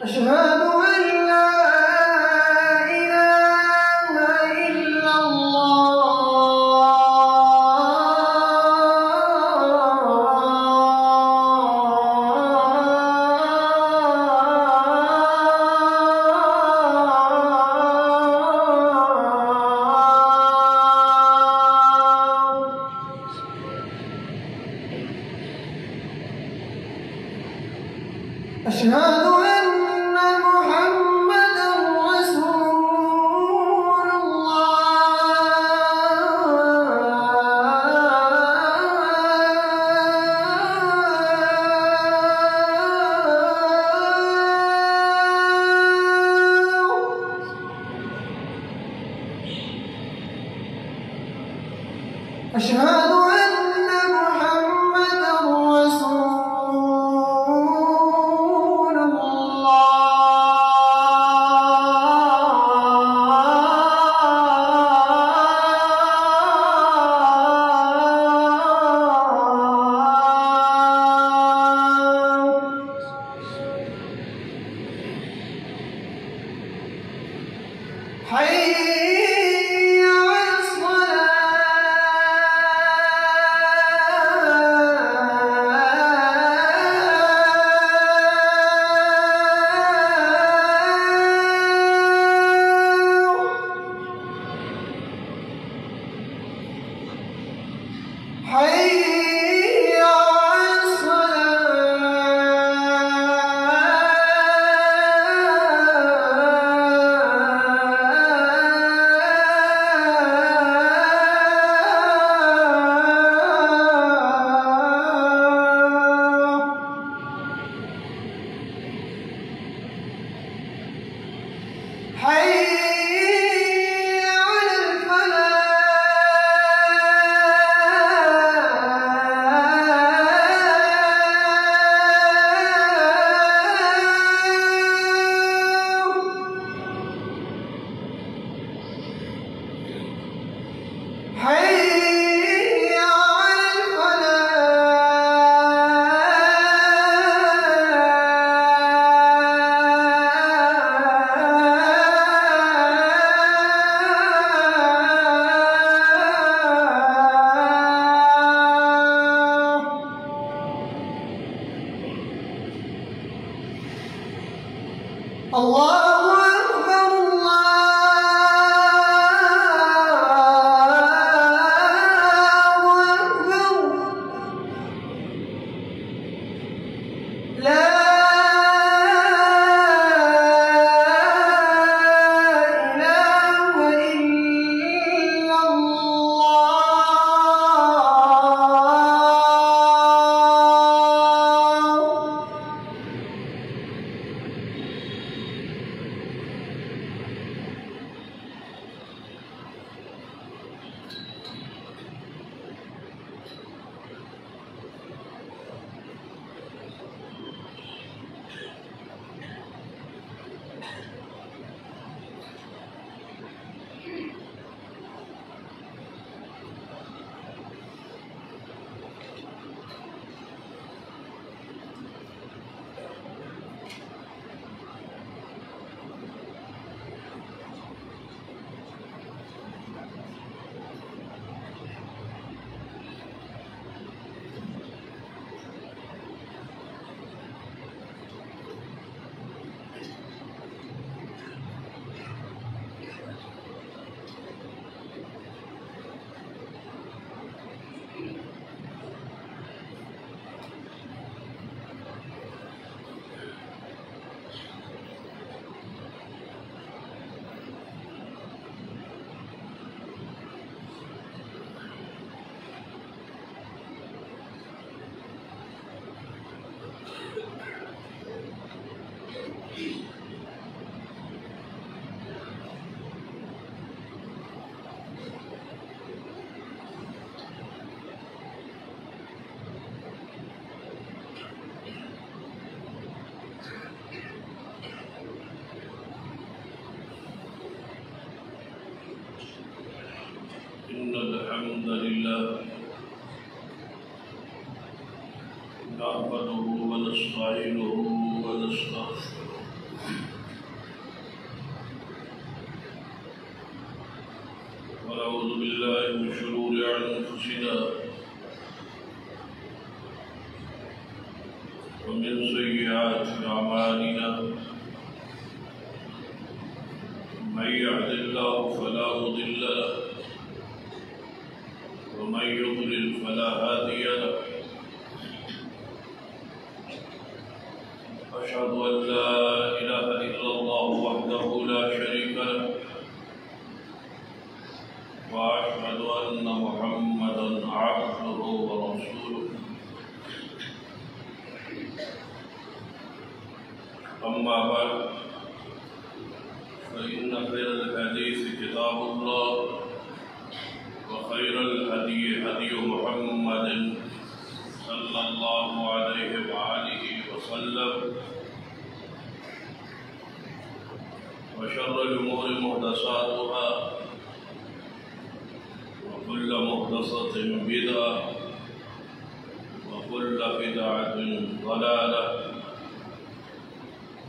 أشهد أن لا إله إلا أشهد أن محمدا رسول الله. أشهد أن محمدا رسول حي على الصلاة حي على الله أكبر الله أكبر لا إله إلا الله. إن الحمد لله نحمده ونستعينه ونستغفره بالله من شرور أنفسنا ومن سيئات أعمالنا من يهد الله فلا مضل له ومن يضلل فلا هادي له أشهد أن لا إله إلا الله وحده لا شريك له وأشهد أن محمدا عبده ورسوله أما بعد فإن خير الحديث كتاب الله وخير الهدي هدي محمد صلى الله عليه وآله وسلم وشر الأمور محدثاتها وكل محدثة بدعة وكل بدعة ضلالة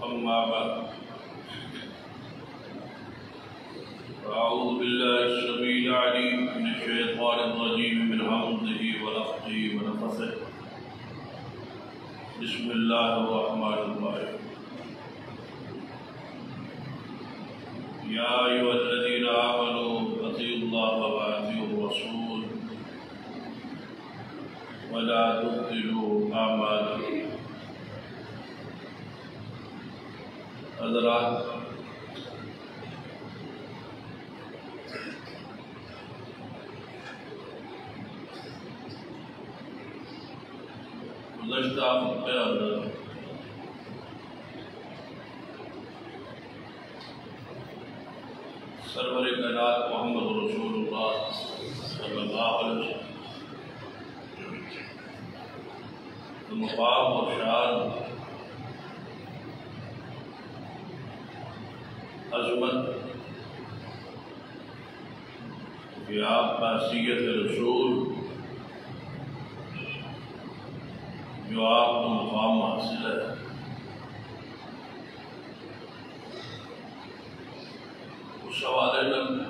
أما بعد أعوذ بالله السميع العليم من الشيطان الرجيم من همزه ونفخه ونفثه بسم الله الرحمن الرحيم يا أيها الذين آمنوا أطيعوا الله وأطيعوا الرسول ولا تبطلوا أعمالكم حضرات گزشتہ خطبے اندر سرور کائنات محمد رسول اللہ صلی اللہ علیہ وسلم مقام اور شان عظمت کہ آپ کا حیثیت رسول جو آپ کو مقام حاصل ہے اس حوالے میں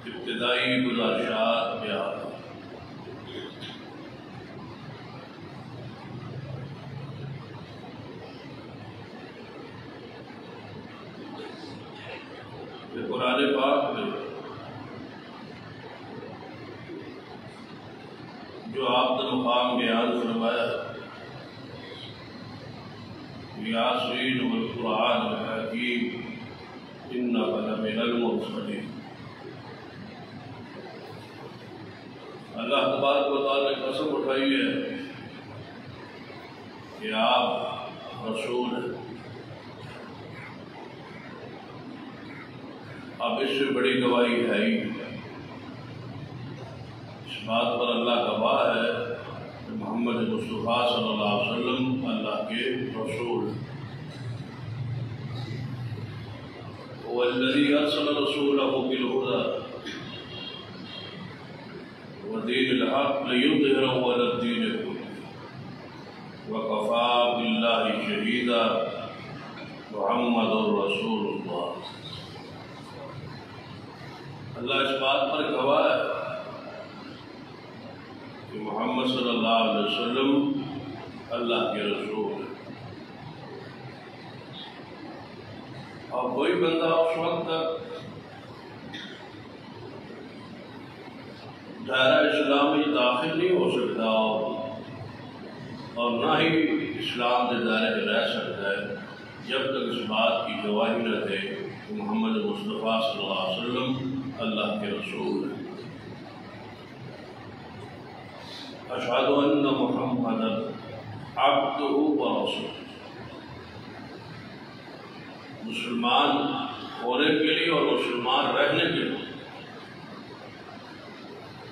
ابتدائی گزارشات کیا کہ قرآن پاک میں جو آپ نے مقام بیان فرمایا یاسین والقرآن الحکیم انک لمن المرسلین، اللہ تبارک و تعالی نے قسم اٹھائی ہے کہ آپ رسول ہیں۔ اب اس سے بڑی گواہی ہے ہی بات پر اللہ گواہ ہے کہ محمد مصطفیٰ صلی اللہ علیہ وسلم اللہ کے رسول والذی ارسل رسولہ بالہدی ودین الحق لیظہرہ علی الدین کلہ وکفی باللہ شہیدا محمد رسول اللہ۔ اللہ اس بات پر گواہ ہے کہ محمد صلی اللہ علیہ وسلم اللہ کے رسول ہے، اور کوئی بندہ اس وقت تک دائرہ اسلام میں داخل نہیں ہو سکتا اور نہ ہی اسلام کے دائرے میں رہ سکتا ہے جب تک اس بات کی گواہی نہ دے کہ محمد مصطفیٰ صلی اللہ علیہ وسلم اللہ کے رسول ہے۔ اشہد ان محمدا عبدہ ورسولہ، مسلمان ہونے کے لیے اور مسلمان رہنے کے لیے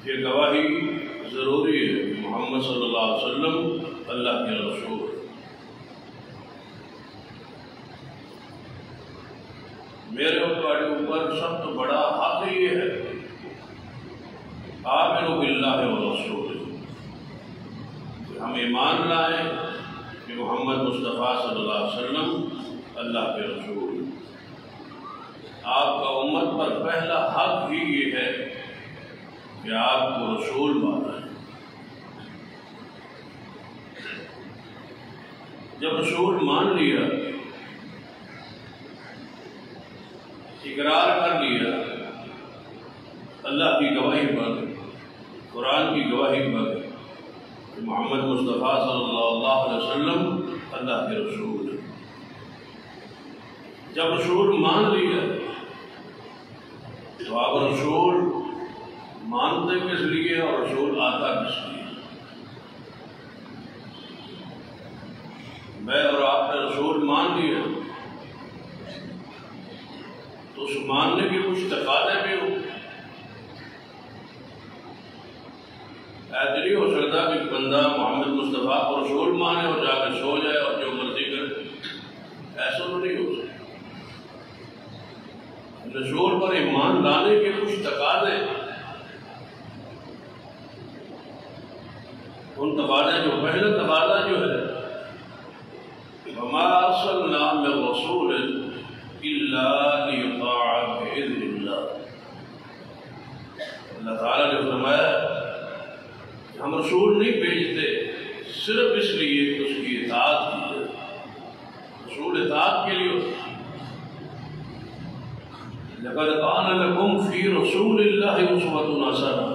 یہ گواہی ضروری ہے کہ محمد صلی اللہ علیہ وسلم اللہ کے رسول ہے۔ میرے اور تمہارے اوپر سب سے بڑا حق یہ ہے آمنوا باللہ ورسولہ، ہم ایمان لائیں کہ محمد مصطفیٰ صلی اللہ علیہ وسلم اللہ کے رسول۔ آپ کا امت پر پہلا حق ہی یہ ہے کہ آپ کو رسول مانا ہے۔ جب رسول مان لیا، اقرار کر لیا، اللہ کی گواہی پر، قرآن کی گواہی پر کہ محمد مصطفیٰ صلی اللہ علیہ وسلم اللہ کے رسول ہیں، جب رسول مان لیا تو آپ رسول مانتے کس لیے اور رسول آتا کس لیے؟ میں اور آپ نے رسول مان لیا تو اس ماننے کے کچھ تقاضے بھی ہوں۔ ایسا نہیں ہو سکتا کہ بندہ محمد مصطفیٰ کو رسول مانے اور جا کے سو جائے اور جو مرضی کرے، ایسا تو نہیں ہو سکتا۔ رسول پر ایمان لانے کے کچھ تقاضے، ان تقاضے جو پہلا تقاضا جو ہے وَمَا أَرْسَلْنَا مِن رَّسُولٍ إِلَّا لِيُطَاعَ بِإِذْنِ اللَّهِ۔ اللہ تعالیٰ نے فرمایا کہ ہم رسول نہیں بھیجتے صرف اس لیے کہ اس کی اطاعت کی جائے، رسول اطاعت کے لیے ہوتا ہے۔ لَقَدْ كَانَ لَكُمْ فِي رَسُولِ اللَّهِ أُسْوَةٌ حَسَنَةٌ۔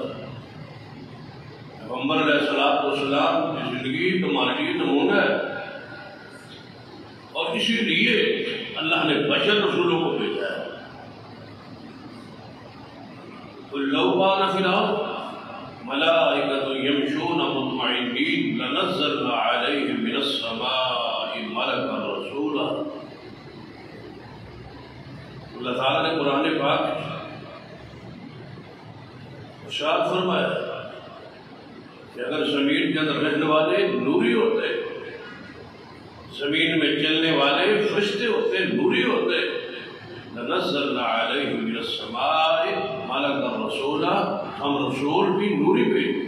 پیغمبر علیہ السلام کی زندگی تمہارے لیے نمونہ ہے، اور اسی لیے اللہ نے بشر رسولوں کو بھیجا ہے۔ قُلْ لَوْ كَانَ فِي الْأَرْضِ مَلَائِكَةٌ يَمْشُونَ مُطْمَئِنِّينَ لَنَزَّلْنَا عَلَيْهِم مِّنَ السَّمَاءِ مَلَكًا رَّسُولًا۔ اللہ تعالیٰ نے قرآن پاک ارشاد فرمایا کہ اگر زمین کے اندر رہنے والے نوری ہوتے، زمین میں چلنے والے فرشتے ہوتے، نوری ہوتے، لَنَزَّلْنَا عَلَيْهِم مِّنَ السَّمَاءِ مَلَكًا رَّسُولًا، ہم رسول بھی نوری بھیجیں۔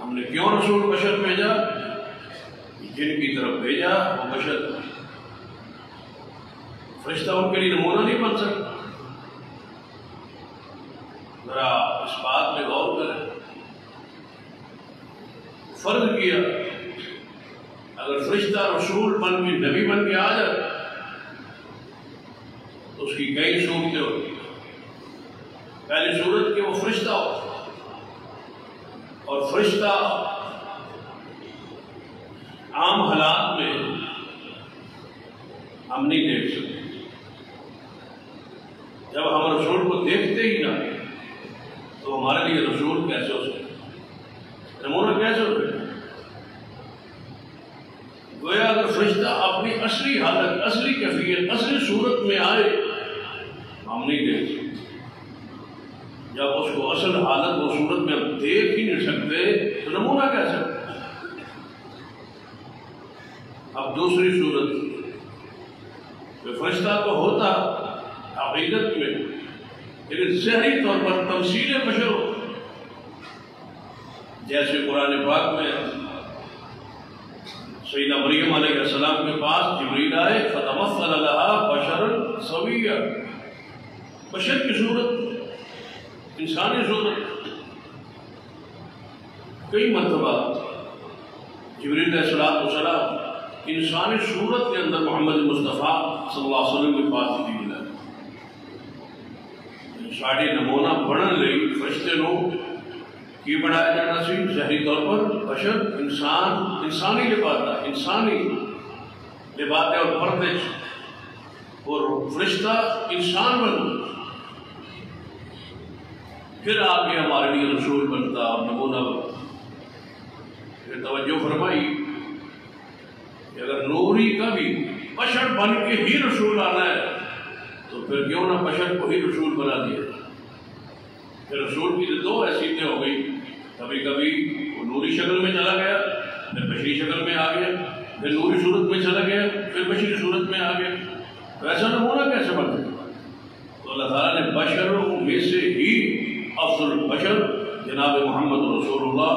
ہم نے کیوں رسول بشر بھیجا؟ جن کی طرف بھیجا وہ بشر، فرشتہ ان کے لیے نمونہ نہیں بن سکتا۔ ذرا اس بات میں غور کریں، فرض کیا اگر فرشتہ رسول بن کے نبی بن کے آ جائے تو اس کی کئی صورتیں ہوتی ہیں۔ پہلی صورت کہ وہ فرشتہ ہو، اور فرشتہ عام حالات میں ہم نہیں دیکھ سکتے۔ جب ہم رسول کو دیکھتے ہی نہ تو ہمارے لیے رسول کیسے ہو سکتے، نمونہ کیسے ہو سکتے؟ گویا اگر فرشتہ اپنی اصلی حالت، اصلی کیفیت، اصلی صورت میں آئے ہم نہیں دیکھ سکتے۔ جب اس کو اصل حالت و صورت میں ہم دیکھ ہی نہیں سکتے تو نمونہ کیسے ہوتا؟ اب دوسری صورت کہ فرشتہ تو ہوتا حقیقت میں، لیکن ظاہری طور پر تمثیل بشر ہو، جیسے قرآن پاک میں سیدہ مریم علیہ السلام کے پاس جبریل آئے فتمثل لها بشرا سویا، بشر کی صورت، انسانی صورت۔ کئی مرتبہ جبریل علیہ السلام انسانی صورت کے اندر محمد مصطفیٰ صلی اللہ علیہ وسلم کے پاس دی ملا، ساڑھے نمونہ بڑھن لئی فرشتے لوگ کی بڑھایا جانا سی، ظاہری طور پر بشر، انسان، انسانی لبادہ، انسانی لبادہ اور پردے، اور فرشتہ انسان بن، پھر آگے ہمارے لیے رسول بنتا اور نمونہ بنتا۔ پھر توجہ فرمائی کہ اگر نوری کا بھی بشر بن کے ہی رسول آنا ہے تو پھر کیوں نہ بشر کو ہی رسول بنا دیا۔ پھر رسول کی دو حیثیتیں ہو گئی، کبھی کبھی وہ نوری شکل میں چلا گیا، پھر بشری شکل میں آ گیا، پھر نوری صورت میں چلا گیا، پھر بشری صورت میں آ گیا، تو ایسا نمونہ کیسے بن گیا؟ تو اللہ تعالیٰ نے بشروں میں سے ہی افضل بشر جناب محمد رسول اللہ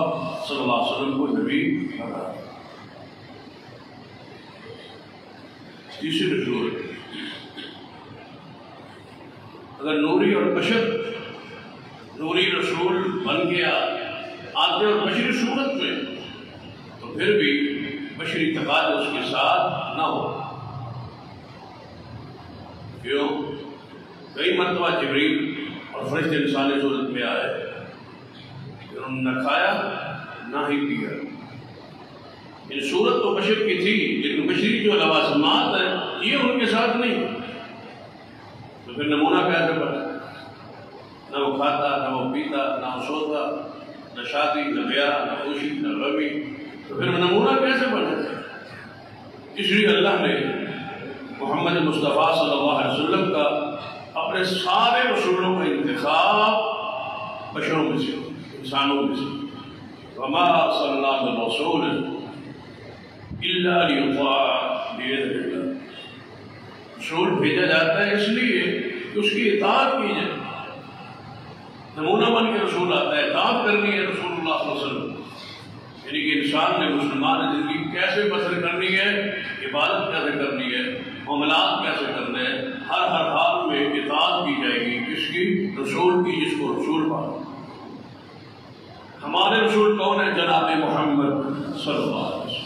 صلی اللہ علیہ وسلم کو نبی بنا۔ تیسری صورت اگر نوری اور بشر نوری رسول بن گیا آتے اور بشری صورت میں تو پھر بھی بشری تقاضے اس کے ساتھ نہ ہو. کیوں؟ کئی مرتبہ جبریل اور فرشتے انسانی صورت میں آئے، انہوں نے نہ کھایا نہ ہی پیا. یہ صورت تو بشر کی تھی لیکن بشری جو لوازمات ہیں یہ ان کے ساتھ نہیں. تو پھر نمونہ کیسے بنا؟ نہ وہ کھاتا نہ وہ پیتا نہ وہ سوتا، نہ شادی نہ بیاہ نہ خوشی نہ غمی، تو پھر نمونہ کیسے بنا؟ اس لیے اللہ نے محمد مصطفیٰ صلی اللہ علیہ وسلم کا اپنے سارے رسولوں کا انتخاب بشروں میں سے، انسانوں میں سے. وَمَا أَرْسَلْنَا مِن رَّسُولٍ إِلَّا لِيُطَاعَ بِإِذْنِ اللَّهِ. رسول بھیجا جاتا ہے اس لیے کہ اس کی اطاعت کی جائے. نمونہ بن کے رسول آتا ہے، اطاعت کرنی ہے رسول اللہ صلی اللہ علیہ وسلم. یعنی کہ انسان نے مسلمان زندگی کیسے بسر کرنی ہے، عبادت کیسے کرنی ہے، معاملات کیسے کرنے ہیں، ہر حال میں اطاعت کی جائے گی کس کی؟ رسول کی، جس کو رسول مانا. ہمارے رسول کون ہے؟ جناب محمد صلی اللہ علیہ وسلم.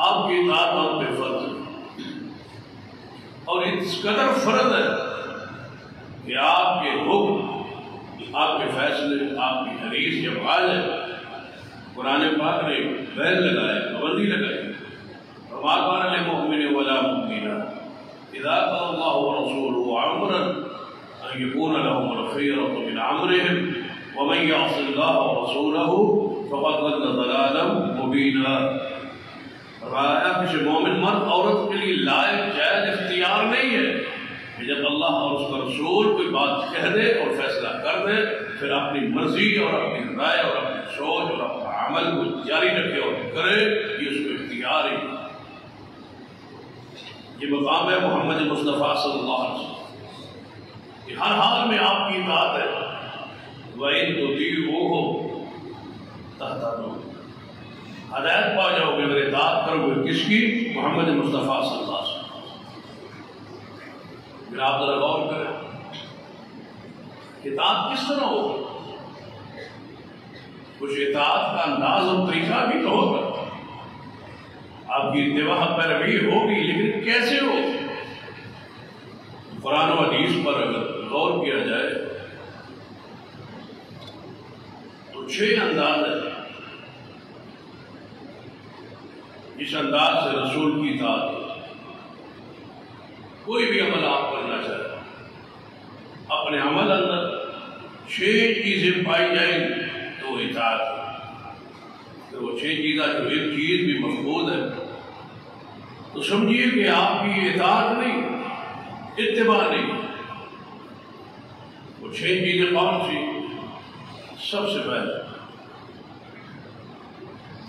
آپ کی اطاعت آپ پہ فرض ہے، اور اس قدر فرض ہے کہ آپ کے حکم، آپ کے فیصلے، آپ کی حدیث جب آ جائے. قرآن پاک نے بیل لگائے، پابندی لگائی. وما كان لمؤمن ولا مؤمنة إذا قضى الله ورسوله أمرا أن يكون لهم الخيرة من أمرهم ومن يعص الله ورسوله فقد ضل ضلالا مبينا. فرمایا کسی مومن مرد عورت کے لیے لائق جائز اختیار نہیں ہے کہ جب اللہ اور اس کا رسول کوئی بات کہہ دے اور فیصلہ کر دے پھر اپنی مرضی اور اپنی رائے اور اپنی سوچ اور اپنا عمل کو جاری رکھے اور کرے. یہ اس کو اختیار ہی. یہ مقام ہے محمد مصطفیٰ صلی اللہ علیہ وسلم. یہ ہر حال میں آپ کی اطاعت ہے. وَإِن تُطِيعُوهُ تَهْتَدُوا. ہدایت پا جاؤ گے اگر اطاعت کرو گے. کس کی؟ محمد مصطفیٰ صلی اللہ علیہ وسلم. پھر آپ ذرا غور کریں اطاعت کس طرح ہوگی. کچھ اطاعت کا انداز اور طریقہ بھی تو ہوگا. آپ کی اتباع پیروی ہوگی لیکن کیسے ہو؟ قرآن و حدیث پر اگر غور کیا جائے تو 6 انداز ہیں جس انداز سے رسول کی اطاعت ہو. کوئی بھی عمل آپ کرنا چاہے، اپنے عمل اندر 6 چیزیں پائی جائیں تو اطاعت ہے. وہ 6 چیزیں جو ایک چیز بھی محفوظ ہے تو سمجھیے کہ آپ کی اطاعت نہیں، اتباع نہیں. وہ 6 چیزیں کون سی؟ سب سے پہلے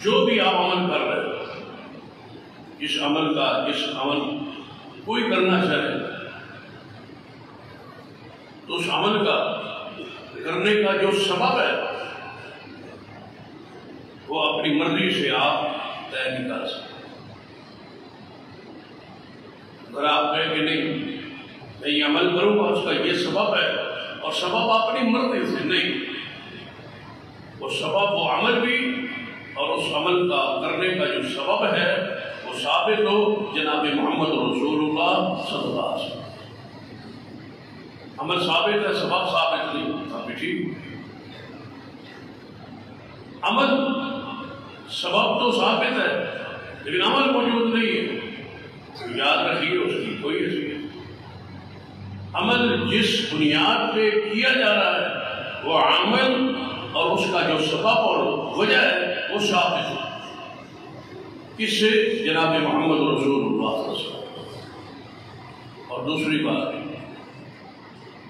جو بھی آپ عمل کر رہے ہیں، جس عمل کوئی کرنا چاہے تو اس عمل کا کرنے کا جو سبب ہے وہ اپنی مرضی سے آپ طے نہیں کر سکتے. اگر آپ کہیں کہ نہیں میں یہ عمل کروں گا اس کا یہ سبب ہے اور سبب اپنی مرضی سے نہیں، وہ سبب وہ عمل بھی اور اس عمل کا کرنے کا جو سبب ہے وہ ثابت ہو جناب محمد رسول اللہ صلی اللہ علیہ وسلم. عمل ثابت ہے، سبب ثابت نہیں ہوتا بھی ٹھیک. عمل سبب تو ثابت ہے لیکن عمل موجود نہیں ہے. یاد رکھیے اس کی کوئی حیثیت. عمل جس بنیاد پہ کیا جا رہا ہے وہ عمل اور اس کا جو سبب اور وجہ ہے وہ ثابت ہے. کس سے؟ جناب محمد رسول اللہ صلی اللہ علیہ وسلم. اور دوسری بات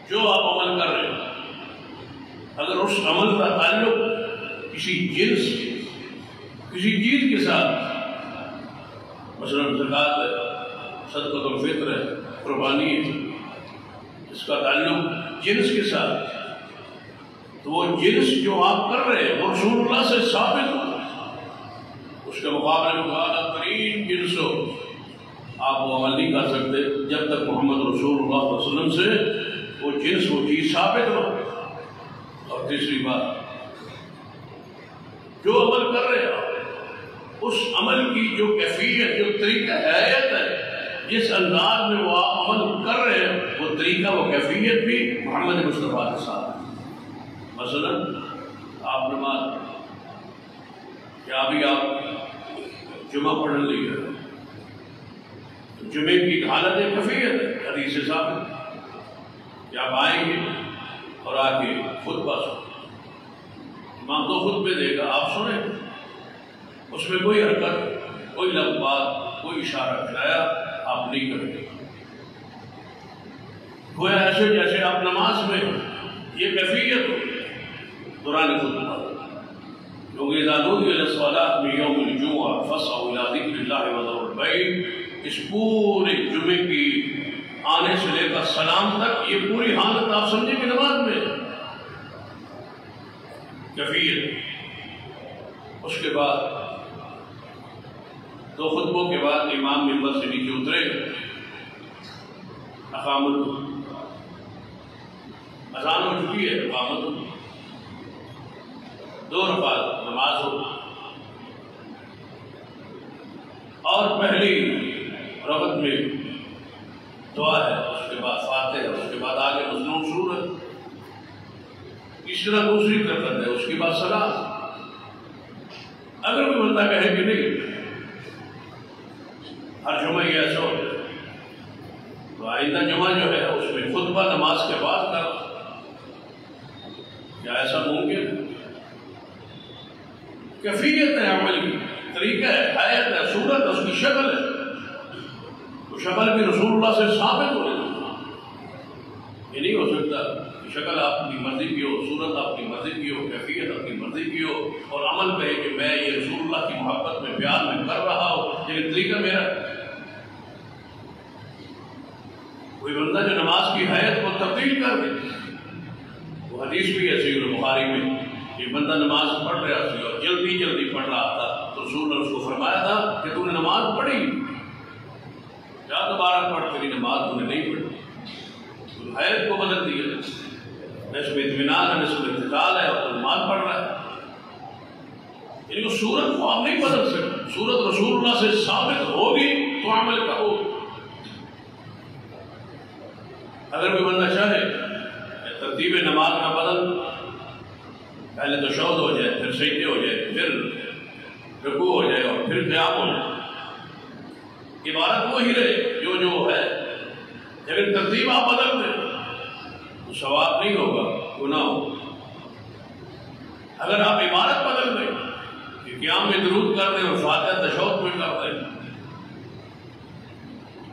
جو آپ عمل کر رہے ہیں اگر اس عمل کا تعلق کسی جنس کسی چیز کے ساتھ، مثلا زکوٰۃ ہے، صدقۃ الفطر ہے، قربانی ہے، اس کا تعلق جنس کے ساتھ تو وہ جنس جو آپ کر رہے ہیں وہ رسول اللہ سے ثابت ہو. اس کے مقابلے میں اعلیٰ ترین جنس ہو آپ وہ عمل نہیں کر سکتے جب تک محمد رسول اللہ صلی اللہ علیہ وسلم سے وہ جنس وہ چیز ثابت ہو. اور تیسری بات، جو عمل کر رہے ہیں اس عمل کی جو کیفیت، جو طریقہ ہیئت ہے، جس انداز میں وہ آپ عمل کر رہے ہیں، وہ طریقہ وہ کیفیت بھی محمد مصطفیٰ کے ساتھ ہے. مثلا آپ نماز کیا ابھی آپ جمعہ پڑھنے لگے ہیں، جمعے کی حالت کیفیت ہے، حدیث سے ثابت کہ آپ آئیں گے اور آ کے خطبہ سنیں. امام تو خطبے دے گا، آپ سنیں، اس میں کوئی حرکت، کوئی لفظ بات، کوئی اشارہ کرایا آپ نہیں کریں گے. گویا ایسے جیسے آپ نماز میں یہ کیفیت ہو دوران خطبہ، کیونکہ اذا نودی للصلاۃ من یوم الجمعہ فاسعوا الی ذکر اللہ وذروا البیع، اس پورے جمعے کی آنے سے لے کر سلام تک یہ پوری حالت آپ سمجھیں کہ نماز میں کیفیت. اس کے بعد دو خطبوں کے بعد امام ممبر سے نیچے اترے، اقامت، اذان ہو چکی ہے، اقامت، 2 رکعت نماز ہو، اور پہلی رکعت میں دعا ہے، اس کے بعد فاتحہ ہے، اس کے بعد آگے مصنون سورت، اس طرح دوسری رکعت ہے، اس کے بعد سلام. اگر کوئی بندہ کہے کہ نہیں ہر جمعہ یہ ایسا ہو جائے تو آئندہ جمعہ جو ہے اس میں خطبہ نماز کے بعد کر، کیا ایسا ممکن ہے؟ کیفیت ہے عمل کی، طریقہ ہے، حیات ہے، صورت ہے، اس کی شکل ہے، تو شکل بھی رسول اللہ سے ثابت ہو رہی ہے. یہ نہیں ہو سکتا کہ شکل آپ کی مرضی کی ہو، صورت آپ کی مرضی کی ہو، کیفیت آپ کی مرضی کی ہو، اور عمل کہے کہ میں یہ رسول اللہ کی محبت میں پیار میں کر رہا ہوں، لیکن طریقہ میرا. کوئی بندہ جو نماز کی حیات کو تبدیل کر دے، وہ حدیث بھی ہے صحیح بخاری میں، کہ بندہ نماز پڑھ رہا تھا اور جلدی جلدی پڑھ رہا تھا تو رسول نے اس کو فرمایا تھا کہ تو نے نماز پڑھی، کیا دوبارہ پڑھ، تیری نماز تو نے نہیں پڑھی. حیات کو بدل دیا، نصب اطمینان ہے، نصب اعتدال ہے، اور تو نماز پڑھ رہا ہے. یعنی کہ صورت کو آپ نہیں بدل سکتے، صورت رسول اللہ سے ثابت ہوگی تو عمل کرو. اگر کوئی بندہ چاہے ترتیب نماز نہ بدل، پہلے تو تشہد ہو جائے، پھر سجدے ہو جائے، پھر رکوع ہو جائے اور پھر قیام ہو جائے، عبارت وہی رہے جو ہے، لیکن ترتیب آپ بدل دیں تو ثواب نہیں ہوگا، گناہ ہوگا. اگر آپ عبارت بدل دیں کہ قیام میں درود کر دیں اور فاتحہ تشہد میں کر دیں،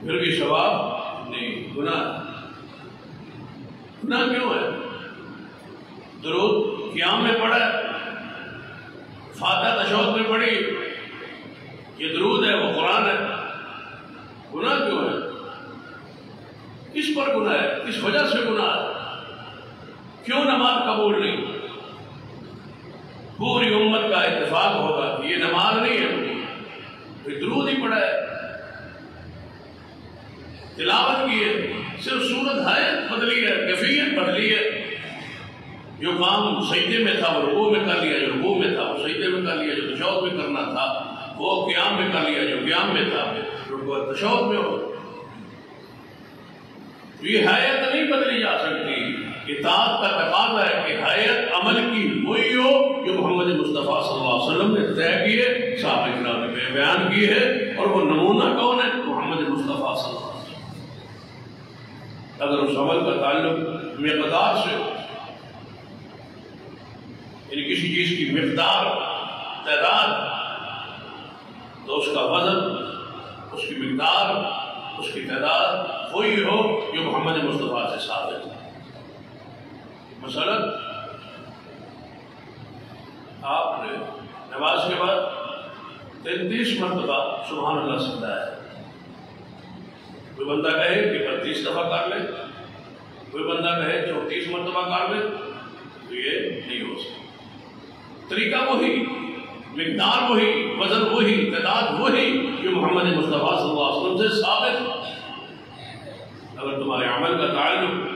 پھر بھی ثواب نہیں، گناہ. گناہ کیوں ہے؟ درود قیام میں پڑھا ہے، فاتحہ تشہد میں پڑھی، یہ درود ہے، وہ قرآن ہے، گناہ کیوں ہے؟ کس پر گناہ ہے؟ کس وجہ سے گناہ ہے؟ کیوں نماز قبول نہیں؟ پوری امت کا اتفاق ہوگا کہ یہ نماز نہیں ہے، یہ درود ہی پڑھا ہے، تلاوت کی ہے، صرف صورت حیات بدلی ہے، کیفیت بدلی ہے. جو کام سجدے میں تھا وہ رکوع میں کر لیا، جو رکوع میں تھا وہ سجدے میں کر لیا، جو تشہد میں کرنا تھا وہ قیام میں کر لیا، جو قیام میں تھا رکوع تشہد میں ہو. یہ حیات نہیں بدلی جا سکتی. اطاعت کا تقاضا ہے کہ حیات عمل کی وہی ہو جو محمد مصطفیٰ صلی اللہ علیہ وسلم نے طے کیے، صحابہ کرام نے بیان کی ہے، اور وہ نمونہ کون ہے؟ محمد مصطفیٰ صلی اللہ علیہ وسلم. اگر اس عمل کا تعلق مقدار سے ہو، یعنی کسی چیز کی مقدار، تعداد، تو اس کا وزن، اس کی مقدار، اس کی تعداد وہی ہو جو محمد مصطفیٰ سے ثابت ہے. مثلا آپ نے نماز کے بعد 33 مرتبہ سبحان اللہ سکتا ہے. کوئی بندہ کہے کہ 32 دفعہ کر لے، کوئی بندہ کہے 34 مرتبہ کر لے، تو یہ نہیں ہو سکتا. طریقہ وہی، مقدار وہی، وزن وہی، تعداد وہی جو محمد مصطفیٰ صلی اللہ علیہ وسلم سے ثابت ہے. اگر تمہارے عمل کا تعلق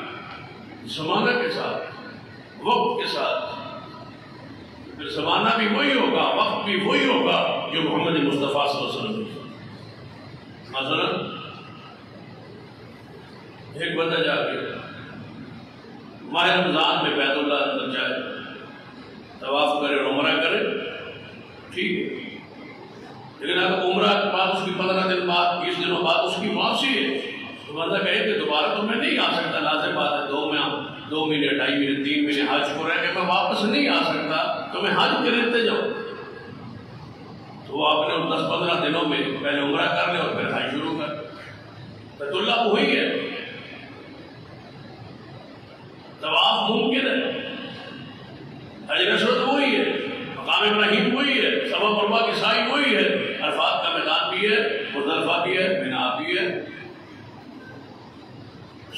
زمانہ کے ساتھ، وقت کے ساتھ، پھر زمانہ بھی وہی ہوگا، وقت بھی وہی ہوگا جو محمد مصطفیٰ صلی اللہ علیہ وسلم نے. مثلا ایک بندہ جا کے ماہ رمضان میں بیت اللہ اندر جائے، طواف کرے اور عمرہ کرے، ٹھیک ہے، لیکن اگر عمرہ کے بعد اس کی 15 دن بعد 20 دنوں بعد اس کی واپسی ہے تو بندہ کہے کہ دوبارہ تو میں نہیں آ سکتا، لازم بات ہے 2 مہینے 2.5 مہینے 3 مہینے حج کو رہ کے میں واپس نہیں آ سکتا، تو میں حج کے رہتے جاؤں. تو وہ اپنے 10-15 دنوں میں پہلے عمرہ کر لے اور پھر حج شروع کر. بیت اللہ وہی ہے، طواف ممکن ہے، حجر اسود وہی ہے، مقام ابراہیم وہی ہے، صفا مروہ کی سعی وہی ہے، عرفات کا میدان بھی ہے، مزدلفہ بھی ہے، مینا بھی ہے،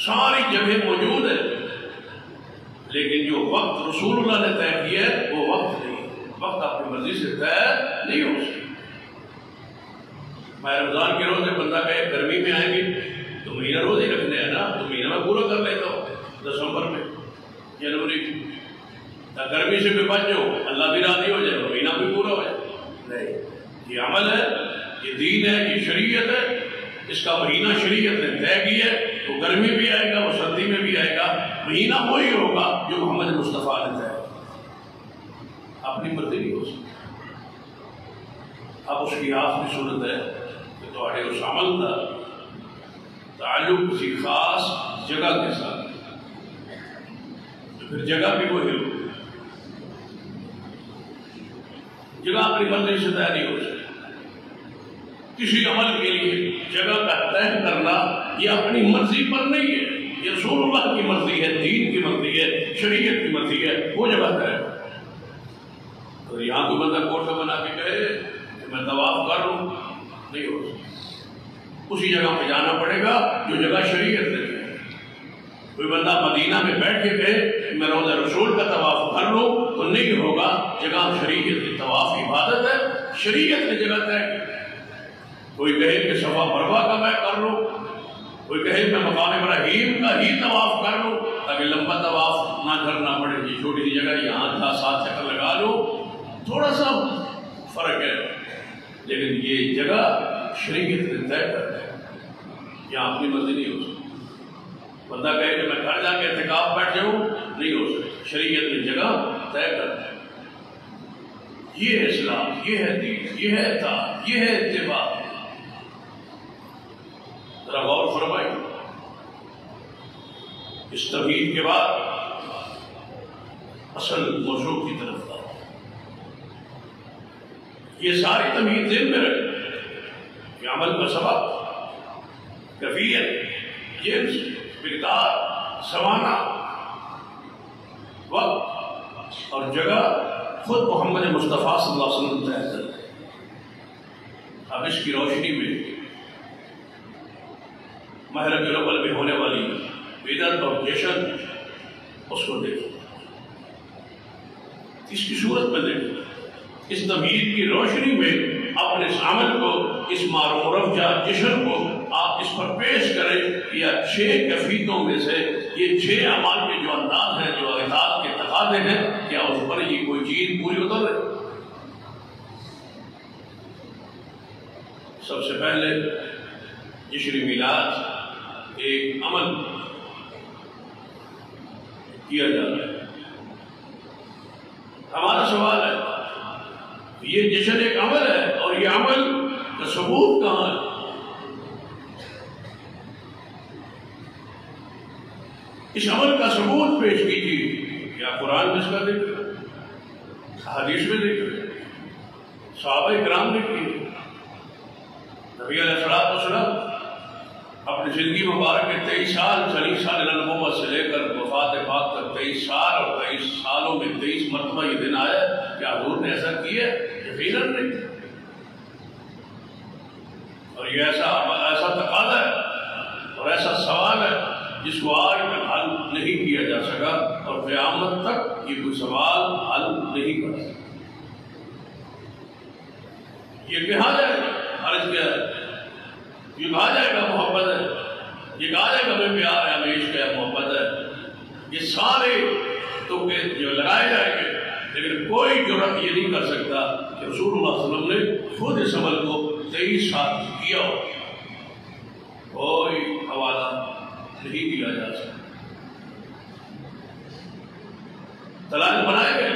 ساری جگہ موجود ہے. لیکن جو وقت رسول اللہ نے طے کیا ہے وہ وقت نہیں، وقت اپنی مرضی سے طے نہیں ہو سکتا. ماہ رمضان کے روزے بندہ کہے گرمی میں آئیں گے تو مہینہ روزے رکھنے ہیں نا، تو مہینہ میں پورا کر لیتا ہوں دسمبر میں، جنوری میں، گرمی سے بھی بچ جاؤ، اللہ بھی راضی ہو جائے، مہینہ بھی پورا ہو جائے. نہیں، یہ عمل ہے، یہ دین ہے، یہ شریعت ہے، اس کا مہینہ شریعت نے طے کیا ہے. وہ گرمی بھی آئے گا، وہ سردی میں بھی آئے گا، مہینہ وہی ہوگا جو محمد مصطفیٰ نے طے. اپنی مرضی نہیں ہو سکتی. اب اس کی آخری صورت ہے کہ تھوڑے اس عمل کا تعلق کسی خاص جگہ کے ساتھ، پھر جگہ بھی وہی ہوگی. جگہ اپنی مرضی سے طے نہیں ہو سکتی. کسی عمل کے لیے جگہ کا طے کرنا یہ اپنی مرضی پر نہیں ہے، یہ رسول اللہ کی مرضی ہے، دین کی مرضی ہے، شریعت کی مرضی ہے، وہ جگہ طے. تو یہاں کوئی بندہ کوٹھا بنا کے کہے کہ میں طواف کر لوں، نہیں ہو سکتا. اسی جگہ پہ جانا پڑے گا جو جگہ شریعت نے دی. کوئی بندہ مدینہ میں بیٹھ کے کہے میں روضہ رسول کا طواف کر لوں تو نہیں ہوگا، جگہ شریعت کی. طواف عبادت ہے، شریعت نے جگہ طے کی. کوئی کہے کہ صفا مروہ کا میں کر لوں، کوئی کہے میں مقام ابراہیم کا ہی طواف کر لوں تاکہ لمبا طواف نہ کرنا پڑے، یہ چھوٹی سی جگہ یہاں تھا 7 چکر لگا لو، تھوڑا سا فرق ہے. لیکن یہ جگہ شریعت نے طے کر ہے، یہاں اپنی مرضی نہیں ہو سکتی. بندہ کہے کہ میں گھر جا کے اعتکاف بیٹھ جاؤں، نہیں ہو سکتا. شریعت نے جگہ طے کر ہے. یہ ہے اسلام، یہ ہے دین، یہ ہے اطاعت، یہ ہے اتباع. ذرا غور فرمائیے. اس تمہید کے بعد اصل موضوع کی طرف آؤ. یہ ساری تمہید ذہن میں رکھیں کہ عمل کا سبب، کیفیت، جنس، مقدار، زمانہ، وقت اور جگہ خود محمد مصطفیٰ صلی اللہ علیہ وسلم طے کرتے ہیں. اب اس کی روشنی میں ماہ ربیع الاول میں ہونے والی بدعت اور جشن اس کو دیکھیں، اس کی صورت میں دیکھیں. اس تمہید کی روشنی میں اپنے اس عمل کو، اس معروف جشن کو آپ اس پر پیش کریں. یا 6 کیفیتوں میں سے یہ 6 اعمال کے جو انداز ہیں، جو اطاعت کے تقاضے ہیں، کیا اس پر یہ کوئی چیز پوری اتر رہے؟ سب سے پہلے جشن میلاد ایک عمل کیا جاتا ہے. ہمارا سوال ہے یہ جشن ایک عمل ہے اور یہ عمل کا ثبوت کہاں ہے؟ اس عمل کا ثبوت پیش کیجیے. کیا قرآن میں اس کا ذکر ہے؟ حدیث میں ذکر ہے؟ صحابہ کرام نے کی. نبی علیہ السلام اپنی زندگی مبارک کے 23 سال 40 سال نبوت سے لے کر وفات پاک تک 23 سال اور 23 سالوں میں 23 مرتبہ یہ دن آیا. کیا حضور نے ایسا کیا؟ یقیناً نہیں. اور یہ ایسا تقاضا ہے اور ایسا سوال ہے جس کو آج تک حل نہیں کیا جا سکا اور قیامت تک یہ کوئی سوال حل نہیں کر سکتا. یہ کہا جائے گا حرج کیا ہے، یہ کہا جائے گا محبت ہے، یہ کہا جائے گا ہمیں پیار ہے، ہمیں عشق ہے، محبت ہے. یہ سارے تکے جو لگائے جائیں گے، لیکن کوئی جرأت یہ نہیں کر سکتا کہ رسول اللہ صلی اللہ علیہ وسلم نے خود اس عمل کو 23 سال کیا ہو۔ کوئی حوالہ نہیں دیا جا سکتا۔ دلائل بنائے گئے،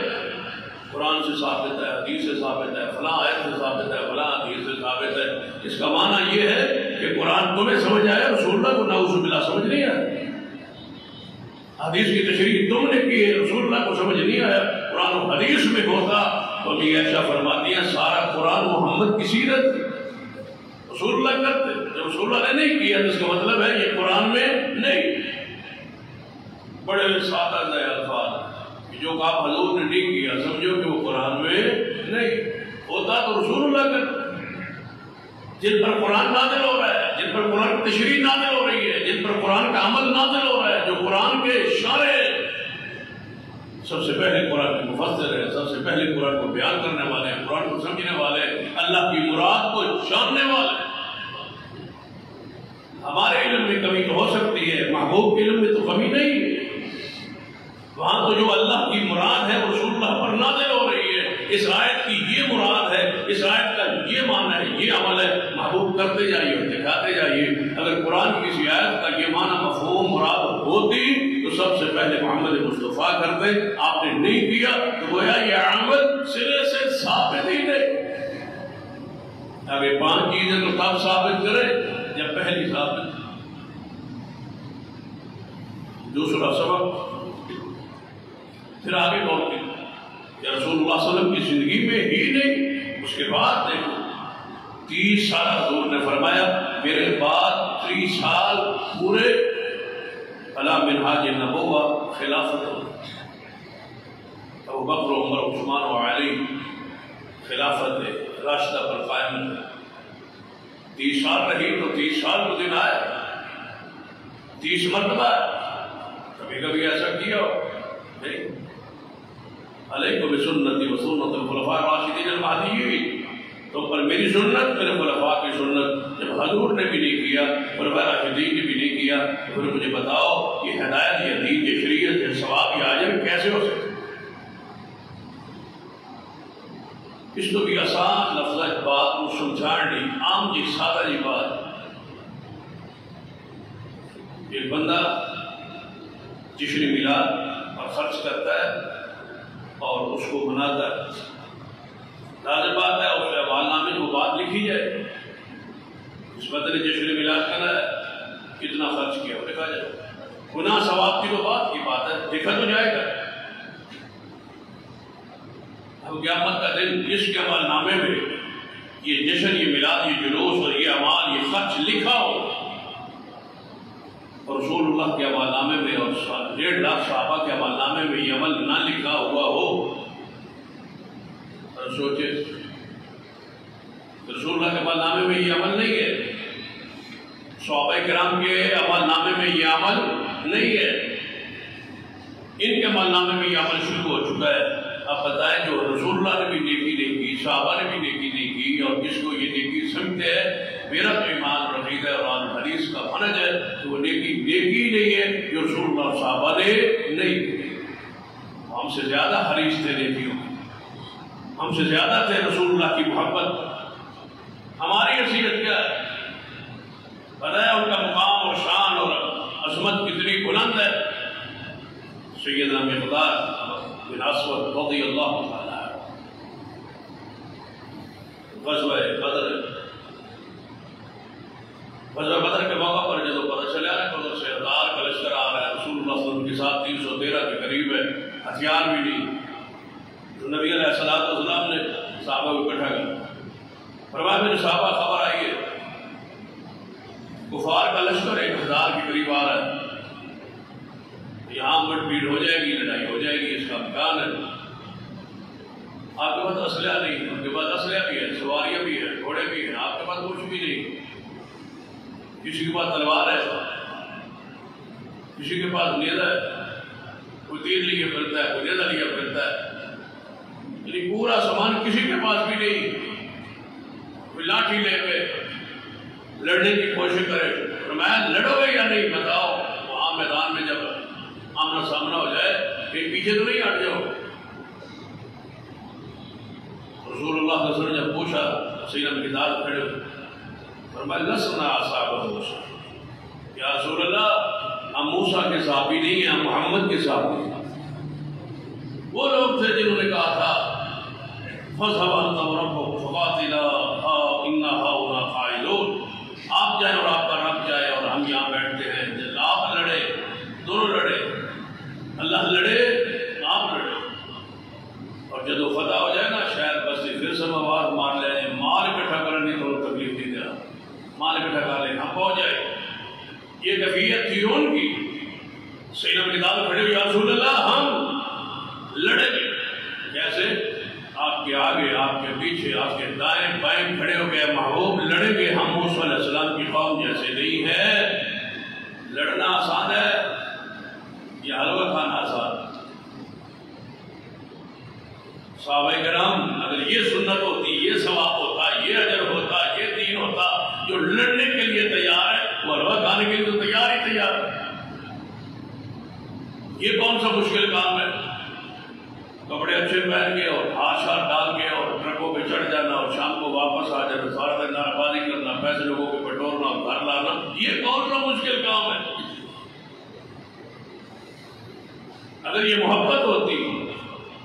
قرآن سے ثابت ہے، حدیث سے ثابت ہے، فلاں آیت سے ثابت ہے، فلاں حدیث سے ثابت ہے۔ اس کا معنی یہ ہے کہ قرآن تمہیں سمجھ آیا، رسول اللہ کو نعوذ باللہ سمجھ نہیں آیا۔ حدیث کی تشریح تم نے کی ہے، رسول اللہ کو سمجھ نہیں آیا۔ قرآن و حدیث میں ہوتا تو امی عائشہ فرماتی ہیں سارا قرآن محمد کی سیرت رسول اللہ کرتے، جب رسول اللہ نے نہیں کیا تو اس کا مطلب ہے یہ قرآن میں نہیں۔ بڑے سادہ نئے الفاظ، جو کام حضور نے نہیں کیا سمجھو کہ وہ قرآن میں نہیں ہوتا تو رسول اللہ کرتے۔ جن پر قرآن نازل ہو رہا ہے، جن پر قرآن کی تشریح نازل ہو رہی ہے، جن پر قرآن کا عمل نازل ہو رہا ہے، جو قرآن کے شارح سب سے پہلے قرآن کے مفسر ہیں، سب سے پہلے قرآن کو بیان کرنے والے ہیں، قرآن کو سمجھنے والے ہیں، اللہ کی مراد کو جاننے والے ہیں۔ ہمارے علم میں کمی تو ہو سکتی ہے، محبوب کے علم میں تو کمی نہیں ہے۔ وہاں تو جو اللہ کی مراد ہے رسول اللہ پر نازل ہو رہی ہے، اس آیت کی یہ مراد ہے، اس آیت کا یہ معنی ہے، یہ عمل ہے، محبوب کرتے جائیے، دکھاتے جائیے۔ اگر قرآن کی کسی آیت کا یہ معنی مفہوم مراد ہوتی تو سب سے پہلے محمد مصطفیٰ کرتے، آپ نے نہیں کیا تو گویا یہ عمل سرے سے ثابت ہی نہیں۔ اب یہ 5 چیزیں تو کب ثابت کرے جب پہلی ثابت۔ دوسرا سبب پھر آگے لوٹتے کہ رسول اللہ صلی اللہ علیہ وسلم کی زندگی میں ہی نہیں، اس کے بعد دیکھو 30 سال حضور نے فرمایا میرے بعد 30 سال پورے علی منہاج النبوہ خلافت، ابو بکر و عمر و عثمان و علی خلافت راشدہ پر قائم ہے۔ 30 سال رہی تو 30 سال کو دن آئے، 30 مرتبہ، کبھی کبھی ایسا کیا ہو نہیں۔ علیکم بسنتی و سنت الخلفاء الراشدین المہدیین، تو پر میری سنت، میرے خلفاء کی سنت۔ جب حضور نے بھی نہیں کیا، خلفاء راشدین نے بھی نہیں کیا، تو پھر مجھے بتاؤ یہ ہدایت، یہ دین، یہ شریعت، یہ ثواب، یہ اجر کیسے ہو سکتے؟ اس تو بھی آسان لفظ بات کو سمجھانے، عام جی سادہ جی بات۔ ایک بندہ جشن میلاد اور خرچ کرتا ہے اور اس کو مناتا ہے، لازم بات ہے اس اعمال نامے میں وہ بات لکھی جائے، اس بندے نے جشن میلاد کرنا ہے کتنا خرچ کیا وہ لکھا جائے۔ گناہ ثواب کی تو بات کی بات ہے، لکھا تو جائے گا۔ اب قیامت کا دن جس کے عمل نامے میں یہ جشن، یہ میلاد، یہ جلوس اور یہ اعمال، یہ خرچ لکھا ہو اور رسول اللہ کے عمل نامے میں اور 1.5 لاکھ صحابہ کے عمل نامے میں یہ عمل نہ لکھا ہوا ہو، اور سوچے رسول اللہ کے عمل نامے میں یہ عمل نہیں ہے، صحابہ کرام کے عمل نامے میں یہ عمل نہیں ہے، ان کے عمل نامے میں یہ عمل شروع ہو چکا ہے۔ اب بتائیں جو رسول اللہ نے بھی نیکی نہیں کی، صحابہ نے بھی نیکی نہیں کی، اور جس کو یہ نیکی سمجھتے ہیں، میرا تو ایمان رقیق ہے اور حدیث کا منہج ہے کہ وہ نیکی نہیں ہے جو رسول اللہ اور صحابہ نے نہیں کی۔ ہم سے زیادہ حریص تھے نیکیوں، ہم سے زیادہ تھے رسول اللہ کی محبت۔ ہماری حیثیت کیا ہے؟ پتہ ہے ان کا مقام اور شان اور عظمت کتنی بلند ہے۔ سیدنا مقداد بن اسود رضی اللہ تعالیٰ غزوہ بدر کے موقع پر جب پتہ چلا ہے کہ ادھر سے 1000 کا لشکر آ رہا ہے، رسول اللہ صلی اللہ علیہ وسلم کے ساتھ 313 کے قریب ہے، ہتھیار بھی نہیں، تو نبی علیہ السلام نے صحابہ کو اکٹھا کیا۔ فرمایا میرے صحابہ خبر آئی ہے کفار کا لشکر 1000 کے قریب آ رہا ہے، یہاں مٹ پیٹ ہو جائے گی، لڑائی ہو جائے گی، اس کا امکان ہے۔ آپ کے پاس اسلحہ نہیں، ان کے پاس اسلحہ بھی ہے، سواریاں بھی ہیں، گھوڑے بھی ہیں، آپ کے پاس کچھ بھی نہیں۔ کسی کے پاس تلوار ہے، کسی کے پاس نیزہ ہے، کوئی تیر لیے پھرتا ہے، کوئی نیزہ لیے پھرتا ہے، یعنی پورا سامان کسی کے پاس بھی نہیں۔ کوئی لاٹھی لے کے لڑنے کی کوشش کرے، فرمایا لڑو گے یا نہیں بتاؤ۔ وہاں میدان میں جب آمنا سامنا ہو جائے کہ پیچھے تو نہیں ہٹ جاؤ. رسول اللہ صلی اللہ علیہ وسلم نے جب پوچھا سیدنا مقداد کھڑے ہوئے فرمایا لسنا اصحاب موسیٰ، یا رسول اللہ ہم موسیٰ کے صحابی نہیں ہیں، ہم محمد کے صحابی ہیں. وہ لوگ تھے جنہوں نے کہا تھا فَاذْهَبْ أَنْتَ وَرَبُّكَ فَقَاتِلَا إِنَّا هَاهُنَا قَاعِدُونَ، آپ جائیں اور آپ کا رب جائے اور ہم یہاں بیٹھتے ہیں. جب آپ لڑے دونوں لڑے، اللہ لڑے آپ لڑے، اور جب وہ فتح ہو جائے نا شاید بس پھر سب آواز مار لیں مال اکٹھا کرنے تو تکلیف نہیں دیا، مال اکٹھا کر لیں ہم پہنچ جائے. یہ کیفیت تھی ان کی. سیدنا مقداد کھڑے ہوئے یا رسول اللہ ہم لڑیں گے. کیسے؟ آپ کے آگے، آپ کے پیچھے، آپ کے دائیں بائیں کھڑے ہو گئے محبوب لڑیں گے. ہم موسیٰ علیہ السلام کی قوم جیسے نہیں ہے. لڑنا آسان ہے یا حلوہ کھانا آسان ہے؟ صحابہ کرام اگر یہ سنت ہوتی، یہ ثواب ہوتا، یہ اجر ہوتا، یہ دین ہوتا، جو لڑنے کے لیے تیار ہے وہ حلوہ کھانے کے لیے تو تیار ہی تیار ہے. یہ کون سا مشکل کام ہے؟ کپڑے اچھے پہن کے اور ہاتھ شار ڈال کے اور ٹرکوں پہ چڑھ جانا اور شام کو واپس آ جانا، سارا دن ناربازی کرنا، پیسے لوگوں کے بٹورنا، گھر لانا، یہ کون سا مشکل کام ہے؟ اگر یہ محبت ہوتی،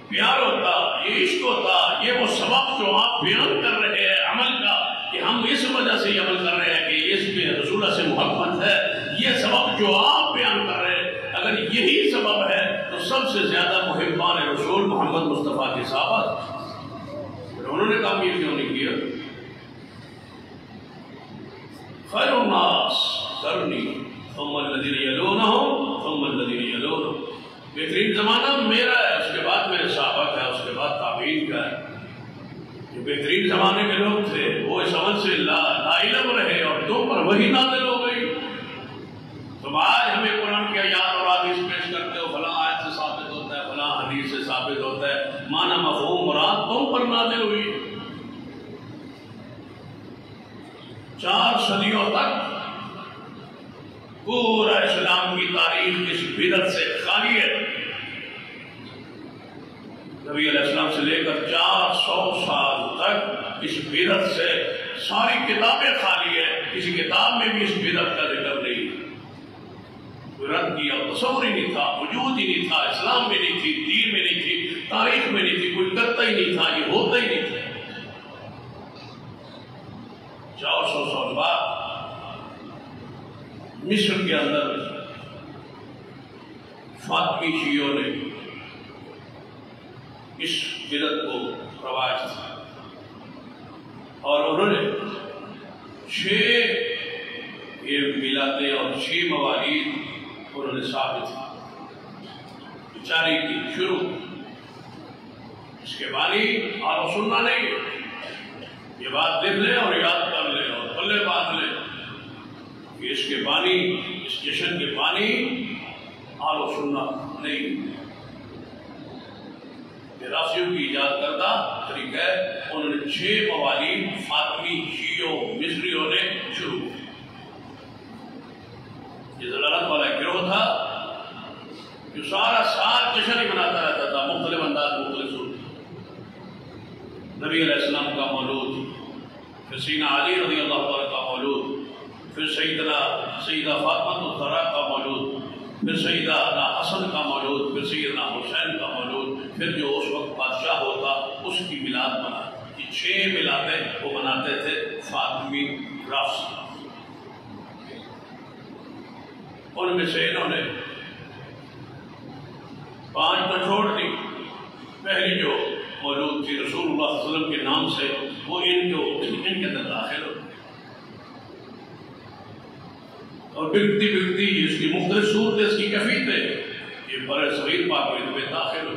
پیار ہوتا، یہ عشق ہوتا، یہ وہ سبب جو آپ بیان کر رہے ہیں عمل کا کہ ہم اس وجہ سے یہ عمل کر رہے ہیں کہ اس میں رسول اللہ سے محبت ہے، یہ سبب جو آپ بیان کر رہے ہیں اگر یہی سبب ہے تو سب سے زیادہ محبان رسول محمد مصطفیٰ کے صحابہ، پھر انہوں نے تعمیر کیوں نہیں کیا؟ خیر الناس قرنی ثم الذین یلونہم ثم الذین یلونہم، بہترین زمانہ میرا ہے، اس کے بعد میرے صحابہ کا ہے، اس کے بعد تابعین کا ہے. جو بہترین زمانے کے لوگ تھے وہ اس عمل سے لا علم رہے اور تم پر وہی نازل ہو گئی. تم آج ہمیں قرآن کے آیات اور حدیث پیش کرتے ہو، فلاں آیت سے ثابت ہوتا ہے، فلاں حدیث سے ثابت ہوتا ہے، معنی مفہوم مراد تم پر نازل ہوئی. 4 صدیوں تک پورا اسلام کی تاریخ اس بدعت سے خالی ہے. نبی علیہ السلام سے لے کر 400 سال تک اس بدعت سے ساری کتابیں خالی ہے. کسی کتاب میں بھی اس بدعت کا ذکر نہیں. کوئی رد کیا تصور ہی نہیں تھا، وجود ہی نہیں تھا، اسلام میں نہیں تھی، دین میں نہیں تھی، تاریخ میں نہیں تھی، کوئی کرتا ہی نہیں تھا، یہ ہوتا ہی نہیں تھا. 400 سال بعد مصر کے اندر فاطمی شیعوں نے اس بدعت کو رواج تھا اور انہوں نے 6 یہ میلادیں اور 6 موالید انہوں نے ثابت جاری کی شروع. اس کے بانی اور سننا نہیں، یہ بات لکھ لیں اور یاد کر لیں اور پلے باندھ لیں کہ اس کے بانی، اس جشن کے بانی آل و سننا نہیں. راسیوں کی ایجاد کردہ طریقہ ہے. انہوں نے 6 موالید فاطمی شیعوں مصریوں نے شروع کی. یہ ضلالت والا ایک گروہ تھا جو سارا سال جشن ہی مناتا رہتا تھا، مختلف انداز مختلف صورت. نبی علیہ السلام کا مولود، پھر سیدنا علی رضی اللہ عنہ کا مولود، پھر سیدہ فاطمہ الزہرا کا مولود، پھر سیدنا حسن کا مولود، پھر سیدنا حسین کا مولود، پھر جو اس وقت بادشاہ ہوتا اس کی میلاد منا. یہ 6 میلادیں وہ مناتے تھے فاطمی رافضی. ان میں سے انہوں نے 5 تو چھوڑ دی. پہلی جو مولود تھی رسول اللہ صلی اللہ علیہ وسلم کے نام سے، وہ ان کے اندر داخل ہو اور بگڑتی بگڑتی اس کی مختلف صورتیں، اس کی کیفیتیں یہ بر صغیر پاک میں داخل ہو.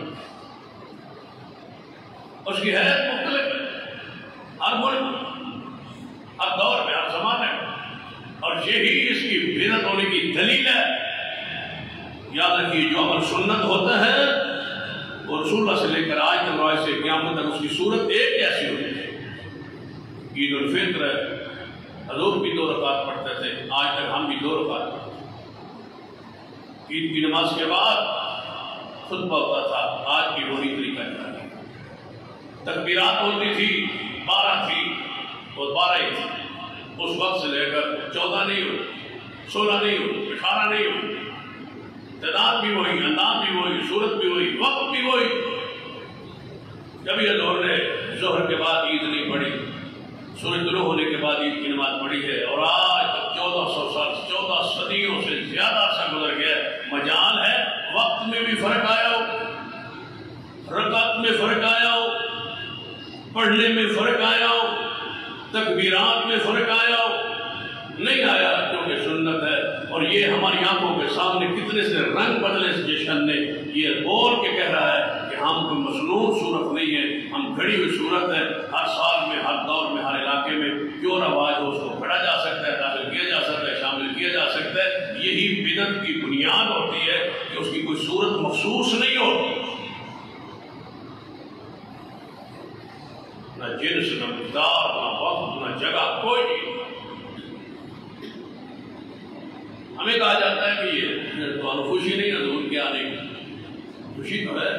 اس کی حیثیت مختلف ہے ہر ملک، ہر دور میں، ہر زمانے میں، اور یہی اس کی بدعت ہونے کی دلیل ہے. یاد رکھیے جو عمل سنت ہوتا ہے وہ رسول اللہ سے لے کر آج تک روایت سے قیامت تک اس کی صورت ایک ایسی ہوتی ہے. عید الفطر ہے، حضور بھی 2 رکعت پڑھتے تھے، آج تک ہم بھی 2 رکعت پڑھتے ہیں. عید کی نماز کے بعد خطبہ ہوتا تھا، آج کی وہی طریقہ چلا گیا۔ تکبیرات ہوتی تھی 12 تھی اور 12 ہی تھی، اس وقت سے لے کر 14 نہیں ہوئی، 16 نہیں ہوئی، 18 نہیں ہوئی، تعداد بھی وہی، انداز بھی وہی، صورت بھی وہی، وقت بھی وہی۔ کبھی حضور نے ظہر کے بعد عید نہیں پڑھی، سورج طلوع ہونے کے بعد عید کی نماز پڑھی ہے، اور آج تک 1400 سال، 14 صدیوں سے زیادہ عرصہ گزر گیا ہے۔ مجال ہے وقت میں بھی فرق آیا ہو، رکعت میں فرق آیا ہو، پڑھنے میں فرق آیا ہو، تکبیرات میں فرق آیا ہو، نہیں آیا کیونکہ سنت ہے۔ اور یہ ہماری آنکھوں کے سامنے کتنے سے رنگ بدلے اس جشن نے یہ بول کے کہہ رہا ہے کہ ہم کوئی مصنوع صورت نہیں ہے، ہم کھڑی ہوئی صورت ہے۔ ہر سال میں، ہر دور میں، ہر علاقے میں جو رواج ہو اس کو پڑھا جا سکتا ہے، داخل کیا جا سکتا ہے، شامل کیا جا سکتا ہے۔ یہی بدعت کی بنیاد ہوتی ہے کہ اس کی کوئی صورت مخصوص نہیں ہوتی، نہ جنس، نہ مقدار، نہ وقت، نہ جگہ، کوئی نہیں۔ ہمیں کہا جاتا ہے کہ یہ تو خوشی نہیں حضور کیا نہیں، خوشی تو ہے،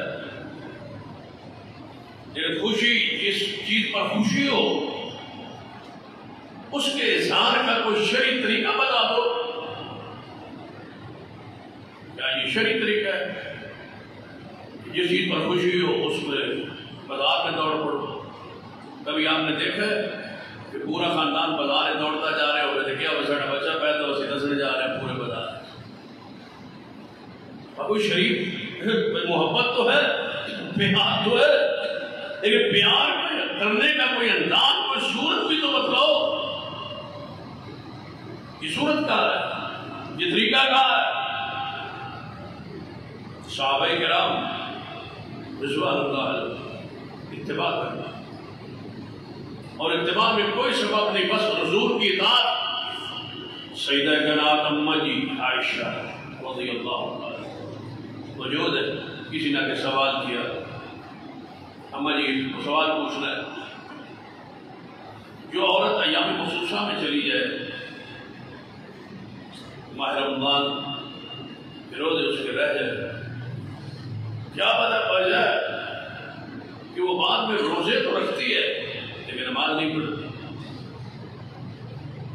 لیکن خوشی جس چیز پر خوشی ہو اس کے اظہار کا کوئی شرعی طریقہ بتا دو۔ کیا یہ شرعی طریقہ ہے؟ جس چیز پر خوشی ہو اس میں بازار میں دوڑ پڑو۔ کبھی آپ نے دیکھا ہے کہ پورا خاندان بازار میں دوڑتا جا رہے ہو، دیکھا وہ ساڑھا بچہ پیدا ہو سیدھا سڑے جا رہے ہیں پورے بازار۔ اب کوئی شریف محبت تو ہے، پیار تو ہے، لیکن پیار کرنے کا کوئی انداز، کوئی صورت بھی تو بتلاؤ۔ یہ صورت کا ہے، یہ طریقہ کا ہے۔ صحابہ کرام رضوان اللہ علیہ اتباع کرنا، اور اتباع میں کوئی سبب نہیں، بس حضور کی اطاعت۔ سیدہ کائنات اماں جی عائشہ رضی اللہ عنہ موجود ہے، کسی نے کے سوال کیا، اماں جی کو سوال پوچھنا ہے، جو عورت ایام مخصوصہ میں چلی جائے، ماہ رمضان کے روزے اس کے رہ جائے، کیا پتہ پڑ جائے کہ وہ بعد میں روزے تو رکھتی ہے لیکن نماز نہیں پڑھتی،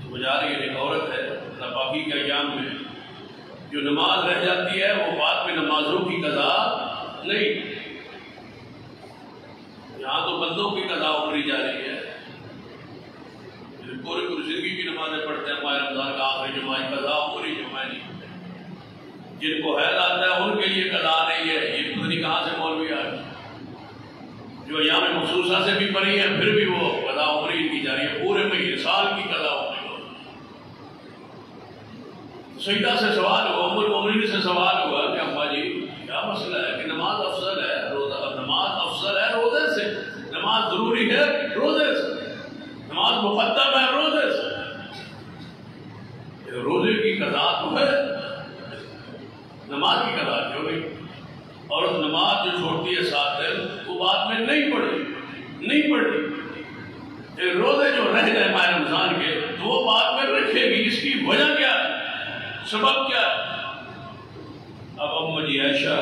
تو وہ جا رہی ہے، ایک عورت ہے ناپاکی کے ایام میں جو نماز رہ جاتی ہے وہ بعد میں نمازوں کی قضا نہیں، یہاں تو بندوں کی قضا ابھری جا رہی ہے۔ پوری زندگی کی نمازیں پڑھتے ہیں، ماہ رمضان کا آخری جمعہ قضا پوری جمعہ نہیں، جن کو حیض آتا ہے ان کے لیے قضا نہیں ہے۔ یہ پتہ نہیں کہاں سے مولوی آ گئے جو ایام مخصوصہ سے بھی پڑھی ہے، پھر بھی وہ قضا عمری کی جا رہی ہے، پورے مہینے سال کی قضا عمری۔ سیدہ سے سوال ہوا، ام المومنین سے سوال ہوا کہ اماں جی کیا مسئلہ ہے کہ نماز افضل ہے روزہ، نماز افضل ہے روزے سے، نماز ضروری ہے روزے سے، نماز مقدم ہے روزے سے، روزے کی قضا تو ہے، نماز کی قضا کیوں نہیں؟ اور نماز جو چھوڑتی ہے 7 دن وہ بعد میں نہیں پڑھتی، روزے جو رہ گئے ماہ رمضان کے تو وہ بعد میں رکھے گی، اس کی وجہ کیا ہے، سبب کیا ہے؟ اب اماں جی عائشہ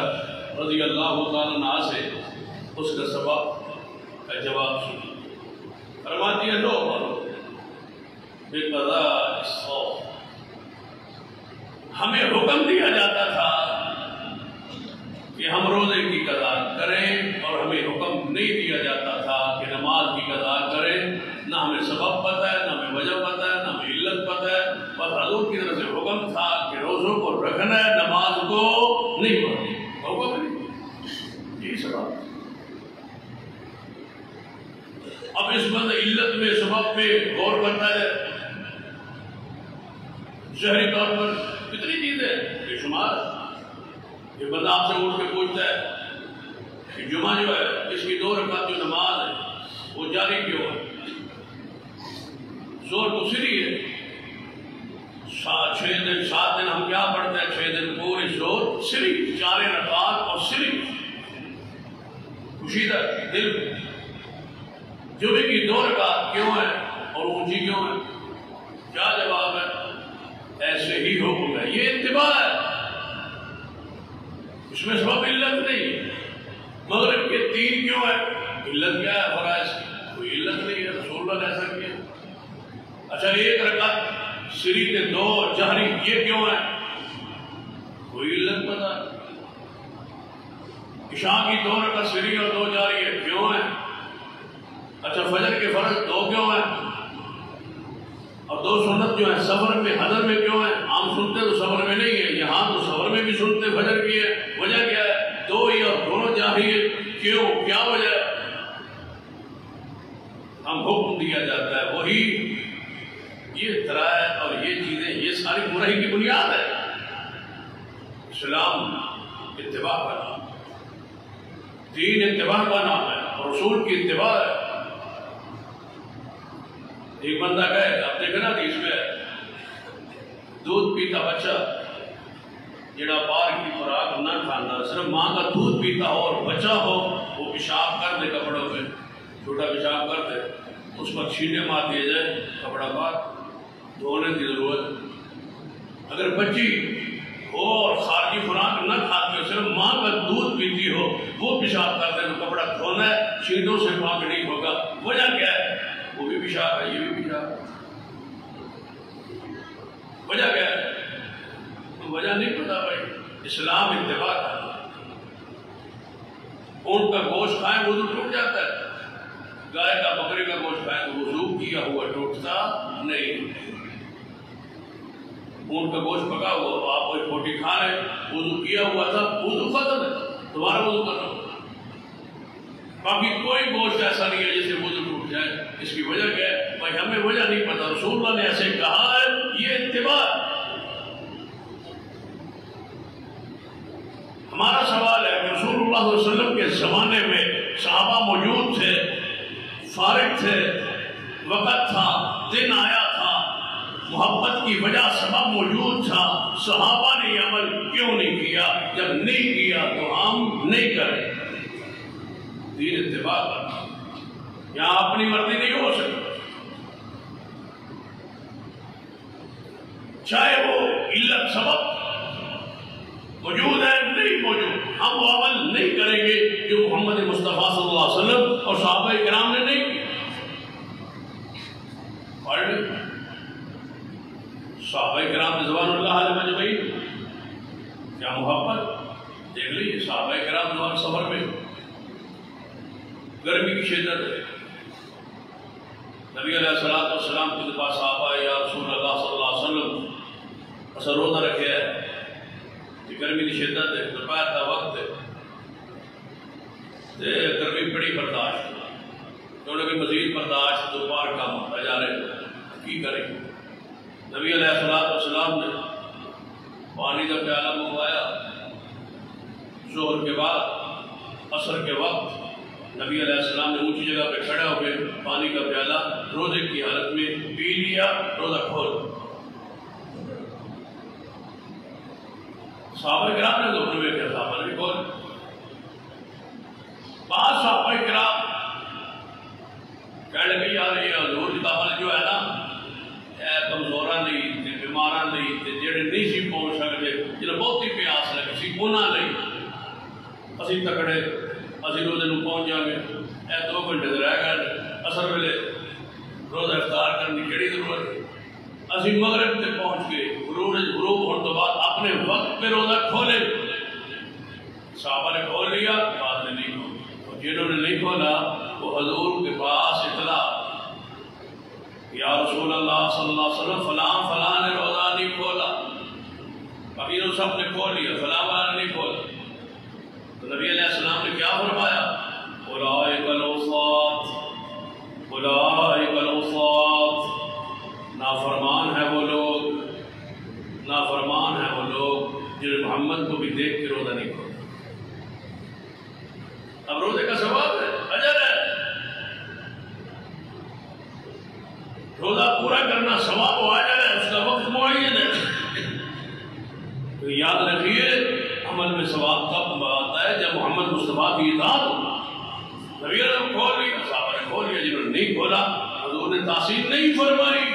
رضی اللہ تعالیٰ عنہ سے اس کا سبب کا جواب سنی، فرماتی ہے لو بقضاء الصوم، ہمیں حکم دیا جاتا تھا کہ ہم روزے کی قضا کریں، اور ہمیں حکم نہیں دیا جاتا تھا کہ نماز کی قضا کریں۔ نہ ہمیں سبب پتہ ہے، نہ ہمیں وجہ پتہ ہے، نہ ہمیں علت پتہ ہے، بس حضور کی طرف سے حکم تھا کہ روزوں کو رکھنا ہے، نماز کو نہیں پڑھنی، حکم نہیں، یہی سبب۔ اب اس وقت علت میں، سبب میں غور کرتا ہے، ظاہری طور پر کتنی چیزیں بے شمار۔ یہ بندہ آپ سے اٹھ کے پوچھتا ہے کہ جمعہ جو ہے اس کی 2 رکعت جو نماز ہے وہ جاری کیوں ہے؟ زور تو سری ہے، 6 دن 7 دن ہم کیا پڑھتے ہیں، 6 دن پوری زور سری، 4 رکعت اور سری، خوشیدہ دل میں۔ جمعے کی 2 رکعت کیوں ہے اور اونچی کیوں ہے؟ کیا جواب ہے؟ ایسے ہی حکم ہے، یہ اتباع ہے۔ اس میں سبب علت نہیں. مغرب کے 3 کیوں ہے؟ علت کیا ہے؟ فرائض کوئی علت نہیں ہے، رسول اللہ نے ایسا کیا. اچھا 1 رکعت سری کے 2 جہری یہ کیوں ہے؟ کوئی علت پتا. عشاء کی 2 رکعت سری اور 2 جہری ہے کیوں ہے؟ اچھا فجر کے فرض 2 کیوں ہے؟ اور 2 سنت جو ہے سفر میں حضر میں کیوں ہے؟ عام سنتے تو سفر میں نہیں ہے، یہاں تو سفر میں بھی سنتے فجر کی ہے. وجہ کیا ہے؟ 2 ہی اور دونوں جہری ہے. کیوں؟ کیا وجہ ہے؟ ہم حکم دیا جاتا ہے وہی. یہ درائت اور یہ چیزیں یہ ساری برائی کی بنیاد ہے. اسلام اتباع کا نام، دین اتباع کا نام ہے اور رسول کی اتباع ہے. ایک بندہ کہے آپ دیکھیں نا کہ اس میں دودھ پیتا بچہ جڑا بار کی خوراک نہ کھانا، صرف ماں کا دودھ پیتا ہو اور بچہ ہو وہ پیشاب کر دے کپڑوں پہ، چھوٹا پیشاب کر دے، اس پر چھینے مار دیے جائے، کپڑا پاک دھونے کی ضرورت. اگر بچی ہو اور خارجی خوراک نہ کھاتی ہو، صرف ماں کا دودھ پیتی ہو، وہ پیشاب کر دے تو کپڑا دھونا ہے، چھینٹوں سے پاک نہیں ہوگا. وجہ کیا ہے؟ وہ بھی پیشاب ہے، یہ بھی پیشاب ہے. وجہ کیا ہے؟ وجہ نہیں پتا بھائی. اسلام اتباع کرتا ہے. اونٹ کا گوشت کھائیں وضو ٹوٹ جاتا ہے، گائے کا بکرے کا گوشت کھائیں تو وضو کیا ہوا ٹوٹتا نہیں. اونٹ کا گوشت پکا ہوا آپ کوئی روٹی کھا رہے وضو کیا ہوا تھا، وضو ختم ہے، دوبارہ وضو کرنا. باقی کوئی گوشت ایسا نہیں ہے جسے وضو ٹوٹ جائے. اس کی وجہ کیا ہے؟ بھائی ہمیں وجہ نہیں پتا، رسول اللہ نے ایسے کہا ہے، یہ اتباع. ہمارا سوال ہے کہ رسول اللہ صلی اللہ علیہ وسلم کے زمانے میں صحابہ موجود تھے، فارغ تھے، وقت تھا، دن آیا تھا، محبت کی وجہ سبب موجود تھا، صحابہ نے یہ عمل کیوں نہیں کیا؟ جب نہیں کیا تو ہم نہیں کریں. دین اتباع کرنا، یہاں اپنی مرضی نہیں ہو سکتی. چاہے وہ علت سبب موجود ہے نہیں موجود، ہم وہ عمل نہیں کریں گے جو محمد مصطفیٰ صلی اللہ علیہ وسلم اور صحابہ کرام نے نہیں کیا. صحابہ کرام رضوان اللہ علیہ اجمعین کیا محبت دیکھ لیجیے. صحابہ کرام رضوان سفر میں گرمی کی شدت ہے، نبی علیہ السلام کے پاس صحابہ یا رسول اللہ صلی اللہ علیہ وسلم اثر روزہ رکھے ہے، گرمی کی شدت ہے، دوپہر کا وقت ہے، گرمی بڑی برداشت انہوں نے مزید برداشت دوپہر کم ہوتا جا رہے کی کریں. نبی علیہ السلام نے پانی کا پیالہ منگوایا. ظہر کے بعد عصر کے وقت نبی علیہ السلام نے اونچی جگہ پہ کھڑا ہو کے پانی کا پیالہ روزے کی حالت میں پی لیا، روزہ کھول. صحابہ کرام نے دونوں میں کیا صحابہ نے کھول. بعض صحابہ کرام کہنے لگے یار یہ حضور کی عمل جو ہے نا کمزورہ نہیں تے بیمارہ نہیں تے جڑے نہیں سی پہنچ سکتے جنہیں بہت ہی پیاس لگی سی انہاں نہیں اسی تکڑے اسی روزے نو پہنچ جائیں گے. 2 گھنٹے رہ گئے اثر ویلے روزہ افطار کرنے کی کہڑی ضرورت ہے. اسی مغرب سے پہنچ کے غروب ہونے تو بعد اپنے وقت پہ روزہ کھولے. صحابہ نے کھول لیا، بعد میں نہیں کھولا. جنہوں نے نہیں کھولا وہ حضور کے پاس اطلاع یا رسول اللہ صلی اللہ علیہ وسلم فلاں نے روزہ نہیں کھولا. باقی تو سب نے کھول لیا، فلاں والا نے نہیں کھولا. تو نبی علیہ السلام نے کیا فرمایا؟ اولئک العصاۃ، اولئک العصاۃ، نافرمان ہے وہ لوگ، نافرمان ہے وہ لوگ جنہوں نے محمد کو بھی دیکھ کے روزہ نہیں کھولا. اب روزے کا ثواب ہے، اجر ہے. روزہ پورا کرنا ثواب و اجر ہے، اس کا وقت معین ہے. تو یاد رکھیے عمل میں ثواب تب آتا ہے جب محمد مصطفیٰ کی اطاعت ہو. نبی نے کھول لیا، صحابہ نے کھول لیا، جنہوں نے نہیں کھولا حضور نے تاثیر نہیں فرمائی.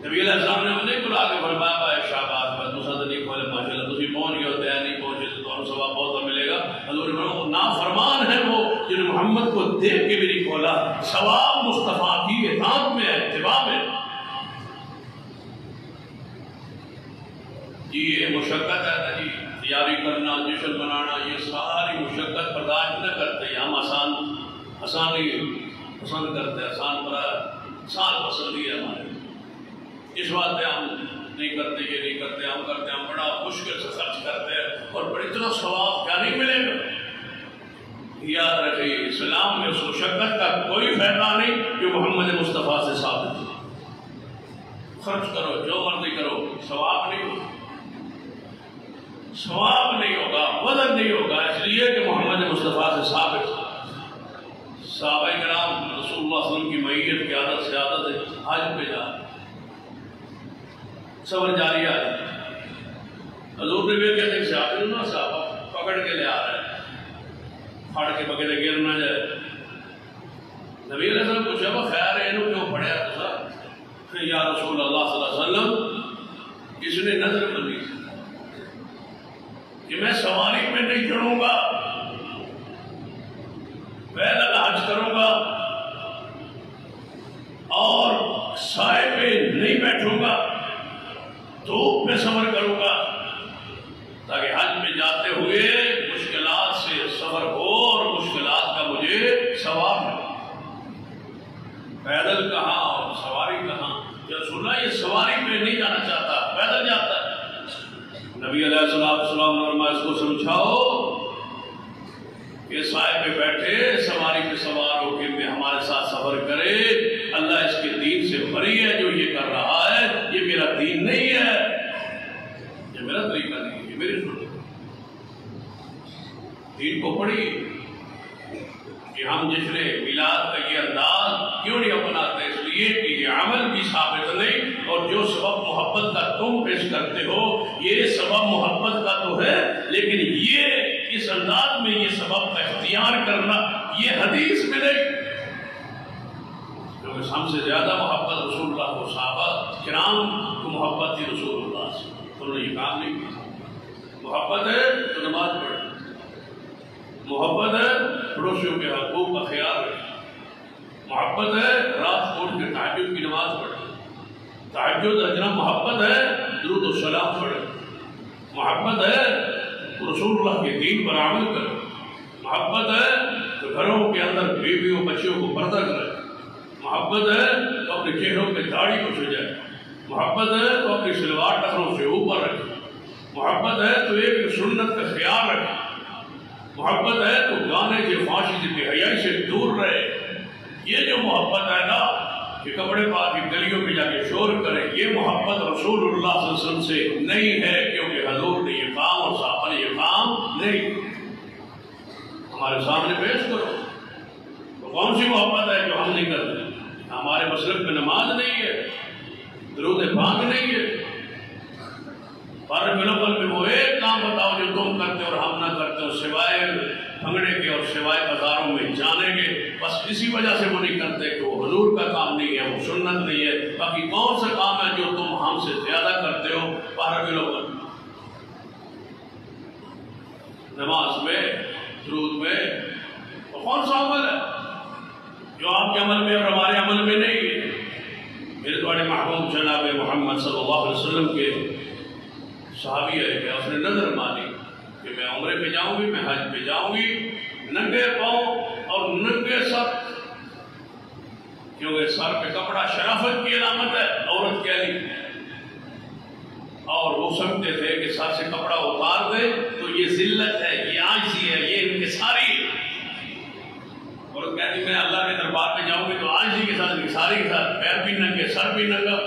نبی علیہ السلام نے نہیں بلا کے فرمایا بھائی شاباش بھائی دوسرا تو نہیں کھولے ماشاء اللہ تسی پہنچ گئے ہوتے ہیں، نہیں پہنچے تو تمہیں ثواب بہت ملے گا۔ حضور نافرمان ہے وہ جن محمد کو دیکھ کے بھی نہیں کھولا، ثواب مصطفیٰ کی اطاعت میں ہے، اتباع میں۔ جی یہ مشقت ہے نا جی، تیاری کرنا، جشن منانا، یہ ساری مشقت برداشت نہ کرتے، ہم آسان نہیں پسند کرتے، آسان پسند ہی ہے ہمارے، اس بات پہ ہم نہیں کرتے، یہ نہیں کرتے، ہم کرتے، ہم بڑا مشکل سے خرچ کرتے ہیں اور بڑی اتنا ثواب کیا نہیں ملے گا۔ یاد رکھیے اسلام میں اس مشقت کا کوئی فائدہ نہیں جو محمد مصطفیٰ سے ثابت ہے۔ خرچ کرو جو مرضی کرو، ثواب نہیں ہوگا، ثواب نہیں ہوگا، وزن نہیں ہوگا، اس لیے کہ محمد مصطفیٰ سے ثابت ہے۔ صحابہ کرام رسول اللہ صلی اللہ علیہ وسلم کی معیت کی عادت سے عادت ہے حج پہ جا، صبر جاری آ جائے۔ حضور نے بھی کہتے ہیں صحابہ نا صحابہ پکڑ کے لے آ رہے ہیں، پھاڑ کے بغیر گر نہ جائے۔ نبی علیہ السلام پوچھا وہ خیر ہے انہوں کیوں پڑھیا تو یا رسول اللہ صلی اللہ علیہ وسلم، اس نے نظر بندی کہ میں سواری میں نہیں چڑھوں گا، پیدل حج کروں گا اور سائے پہ نہیں بیٹھوں گا، دھوپ میں صبر کروں گا تاکہ حج میں جاتے ہوئے مشکلات سے صبر ہو اور مشکلات کا مجھے ثواب ملے۔ پیدل کہاں اور سواری کہاں؟ جب سنا یہ سواری پہ نہیں جانا چاہتا، پیدل جاتا ہے۔ نبی علیہ السلام نے فرمایا اس کو سمجھاؤ کہ سائے پہ بیٹھے سواری پہ سوار ہو کے میں ہمارے ساتھ سفر کرے، اللہ اس کے دین سے بری ہے جو یہ کر رہا ہے، یہ میرا دین نہیں ہے، یہ میرا طریقہ نہیں ہے، یہ میری سنت۔ دین کو پڑھی کہ ہم جشن میلاد کا یہ انداز کیوں نہیں اپناتے؟ اس لیے کہ یہ عمل بھی ثابت نہیں، اور جو سبب محبت کا تم پیش کرتے ہو یہ سبب محبت کا تو ہے، لیکن یہ اس انداز میں یہ سبب کا اختیار کرنا یہ حدیث میں نہیں، کیونکہ ہم سے زیادہ محبت رسول اللہ کو، صحابہ کرام کو محبت تھی رسول اللہ سے، انہوں نے یہ کام نہیں کیا۔ محبت ہے تو نماز پڑھے، محبت ہے پڑوسیوں کے حقوق کا خیال رکھے، محبت ہے رات کو اٹھ کے تہجد کی نماز پڑھے، تہجد اجنا محبت ہے درود و سلام پڑھے، محبت ہے رسول اللہ کے دین پر عمل کرے، محبت ہے تو گھروں کے اندر بیویوں بچیوں کو پردہ کرے، محبت ہے تو اپنے چہروں پہ داڑھی کو سجائے، محبت ہے تو اپنی شلوار ٹخنوں سے اوپر رکھے، محبت ہے تو ایک سنت کا خیال رکھے، محبت ہے تو گانے سے فحاشی سے بے حیائی سے دور رہے۔ یہ جو محبت ہے نا کہ کپڑے پا کے گلیوں میں جا کے شور کرے، یہ محبت رسول اللہ صلی اللہ علیہ وسلم سے نہیں ہے، کیونکہ حضور نے یہ کام اور صحابہ نے یہ کام نہیں۔ ہمارے سامنے پیش کرو تو کون سی محبت ہے جو ہم نہیں کرتے؟ ہمارے مسلک میں نماز نہیں ہے، درود پاک نہیں ہے، پر بالکل میں وہ ایک کام بتاؤ جو تم کرتے اور ہم نہ کرتے ہو، سوائے بھنگڑے کے اور سوائے بازاروں میں جانے کے، بس اسی وجہ سے وہ نہیں کرتے کہ وہ حضور کا کام نہیں ہے، وہ سنت نہیں ہے۔ باقی کون سا کام ہے جو تم ہم سے زیادہ کرتے ہو؟ پر بالکل نماز میں، درود میں، تو کون سا عمل ہے جو آپ کے عمل میں اور ہمارے عمل میں نہیں ہے؟ میرے بڑے محبوب جناب محمد صلی اللہ علیہ وسلم کے صحابی ہے کہ اس نے نظر مانی کہ میں عمرے پہ جاؤں گی، میں حج پہ جاؤں گی، ننگے پاؤں اور ننگے سر، کیونکہ سر پہ کپڑا شرافت کی علامت ہے، عورت کے لیے، اور وہ سمجھتے تھے کہ سر سے کپڑا اتار دے تو یہ ذلت ہے، یہ عاجزی ہے، یہ انکساری ہے۔ عورت کہتی میں اللہ کے دربار پہ جاؤں گی تو عاجزی کے ساتھ، انکساری کے ساتھ، پیر بھی ننگے، سر بھی ننگا۔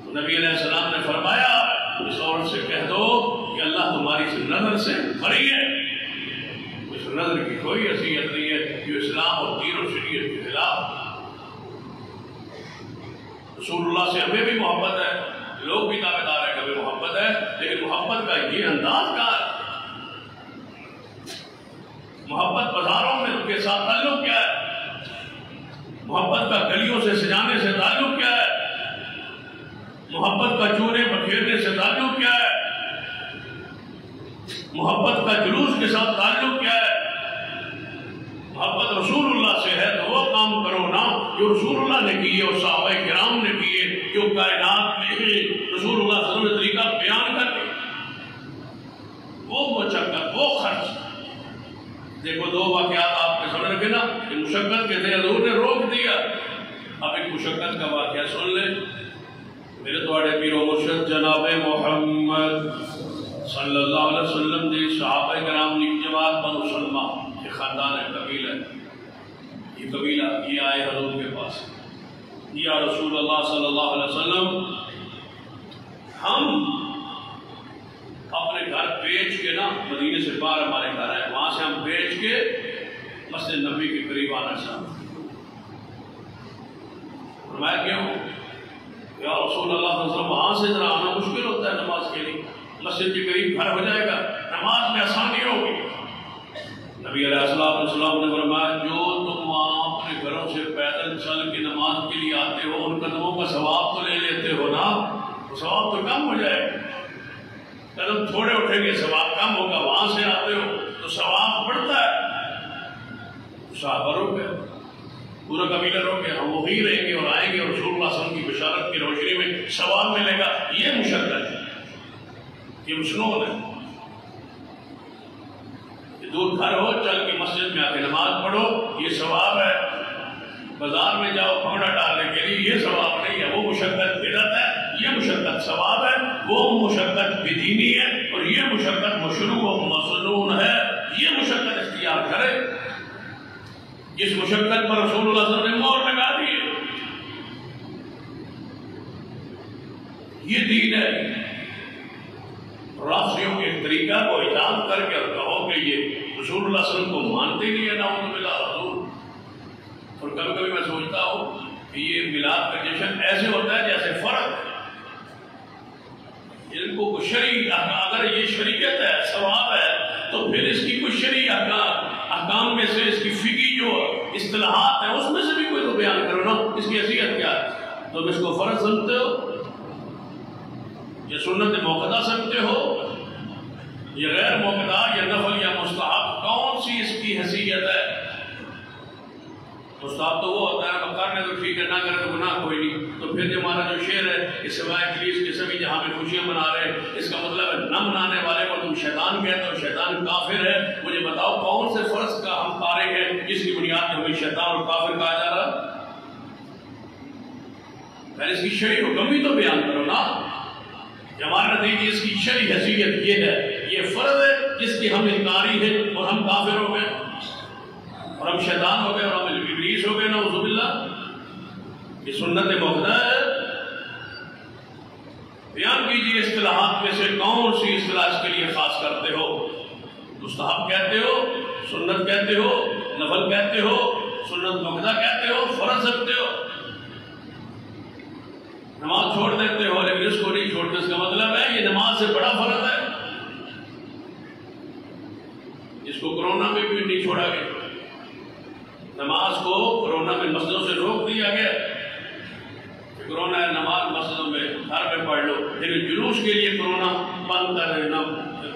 تو نبی علیہ السلام نے فرمایا اس عورت سے کہہ دو کہ اللہ تمہاری اس نظر سے بری ہے، اس نظر کی کوئی حیثیت نہیں ہے جو اسلام اور دین اور شریعت کے خلاف۔ رسول اللہ سے ہمیں بھی محبت ہے، لوگ بھی دعوے دار ہیں کہ ہمیں محبت ہے، لیکن محبت کا یہ انداز کیا ہے؟ محبت بازاروں میں ان کے ساتھ تعلق کیا ہے؟ محبت کا گلیوں سے سجانے سے تعلق کیا ہے؟ محبت کا چونے بکھیرنے سے تعلق کیا ہے؟ محبت کا جلوس کے ساتھ تعلق کیا ہے؟ محبت رسول اللہ سے ہے تو وہ کام کرو نا جو رسول اللہ نے کیے اور صحابہ کرام نے کیے، جو کائنات میں رسول اللہ صلی اللہ علیہ وسلم نے طریقہ بیان کر کے وہ مشقت، وہ خرچ۔ دیکھو دو واقعات آپ کے سامنے رکھے نا، کہ مشقت کے تھے حضور نے روک دیا۔ اب ایک مشقت کا واقعہ سن لیں۔ میرے تواڈے پیر و مرشد جناب محمد صلی اللہ علیہ وسلم نے صحابہ کرام نے جماعت بنو سلمہ، یہ خاندان ہے، قبیلہ ہے، یہ قبیلہ یہ آئے حضور کے پاس، یا رسول اللہ صلی اللہ علیہ وسلم ہم اپنے گھر بیچ کے نا، مدینے سے باہر ہمارے گھر ہے، وہاں سے ہم بیچ کے مسجد نبی کے قریب آنا چاہتے ہیں۔ فرمایا کیوں؟ یا رسول اللہ صلی اللہ علیہ وسلم وہاں سے ذرا آنا مشکل ہوتا ہے نماز کے لیے، مسجد کے قریب گھر ہو جائے گا، نماز میں آسانی ہوگی۔ نبی علیہ السلام نے فرمایا جو تم وہاں اپنے گھروں سے پیدل چل کے نماز کے لیے آتے ہو ان قدموں کا ثواب تو لے لیتے ہو نا، تو ثواب تو کم ہو جائے گا، قدم تھوڑے اٹھیں گے ثواب کم ہوگا، وہاں سے آتے ہو تو ثواب بڑھتا ہے۔ صحابہ رو گئے، پورا قبیلہ رو گیا، ہم وہی رہیں گے اور آئیں گے اور رسول اللہ صلی اللہ علیہ وسلم کی بشارت کی روشنی میں ثواب ملے گا۔ یہ مشقت ہے، یہ مشنون ہے۔ دور گھر ہو چل کے مسجد میں آ کے نماز پڑھو، یہ ثواب ہے۔ بازار میں جاؤ بھنگڑا ڈالنے کے لیے، یہ ثواب نہیں ہے، وہ مشقت بدعت ہے، یہ مشقت ثواب ہے، وہ مشقت بدینی ہے، اور یہ مشقت مشروع و مسنون ہے۔ یہ مشقت اختیار کرے، جس مشقت پر رسول اللہ صلی اللہ علیہ وسلم نے مہر لگا دی ہے، یہ دین ہے۔ رافضیوں کے طریقہ کو ایجاد کر کے اور کہو کہ یہ رسول اللہ صلی اللہ علیہ وسلم کو مانتے نہیں ہے، نعوذ باللہ حضور۔ اور کبھی کبھی میں سوچتا ہوں کہ یہ میلاد کا جشن ایسے ہوتا ہے جیسے فرض ہے، ان کو شرعی اگر یہ شریعت ہے، ثواب ہے، تو پھر اس کی کوئی شرعی احکام میں سے اس کی فقہی جو اصطلاحات ہیں اس میں سے بھی کوئی تو بیان کرو نا، اس کی حیثیت کیا ہے؟ تم اس کو فرض سمجھتے ہو یا سنت موقدہ سمجھتے ہو یا غیر موقدہ یا نفل یا مستحب؟ کون سی اس کی حیثیت ہے؟ مستحب تو وہ ہوتا ہے اب کرنے تو ٹھیک ہے، نہ کرے تو گناہ کوئی نہیں۔ تو پھر ہمارا جو شعر ہے کہ سوائے ابلیس کے سبھی جہاں میں خوشیاں منا رہے، اس کا مطلب ہے نہ منانے والے کو تم شیطان کہتے ہو، شیطان کافر ہے۔ مجھے بتاؤ کون سے فرض کا ہم تارک ہیں جس کی بنیاد پر ہمیں شیطان اور کافر کہا جا رہا؟ پہلے اس کی شرعی حکم بھی تو بیان کرو نا۔ ہمارے نتیجے اس کی شرعی حیثیت یہ ہے، یہ فرض ہے جس کی ہم انکاری ہے اور ہم کافر ہو گئے اور ہم شیطان ہو گئے اور ہم ابلیس ہو گئے، نعوذ باللہ۔ یہ سنت موقدہ ہے۔ بیان کیجیے اصطلاحات میں سے کون سی اصطلاح اس کے لیے خاص کرتے ہو؟ مستحب کہتے ہو، سنت کہتے ہو، نفل کہتے ہو، سنت موقدہ کہتے ہو، فرض رکھتے ہو۔ نماز چھوڑ دیتے ہو لیکن اس کو نہیں چھوڑتے، اس کا مطلب ہے یہ نماز سے بڑا فرض ہے، اس کو کرونا میں بھی نہیں چھوڑا گیا۔ نماز کو کرونا میں مسجدوں سے روک دیا گیا کہ کرونا ہے، نماز مسجدوں میں گھر میں پڑھ لو، لیکن جلوس کے لیے کرونا بند کر دینا،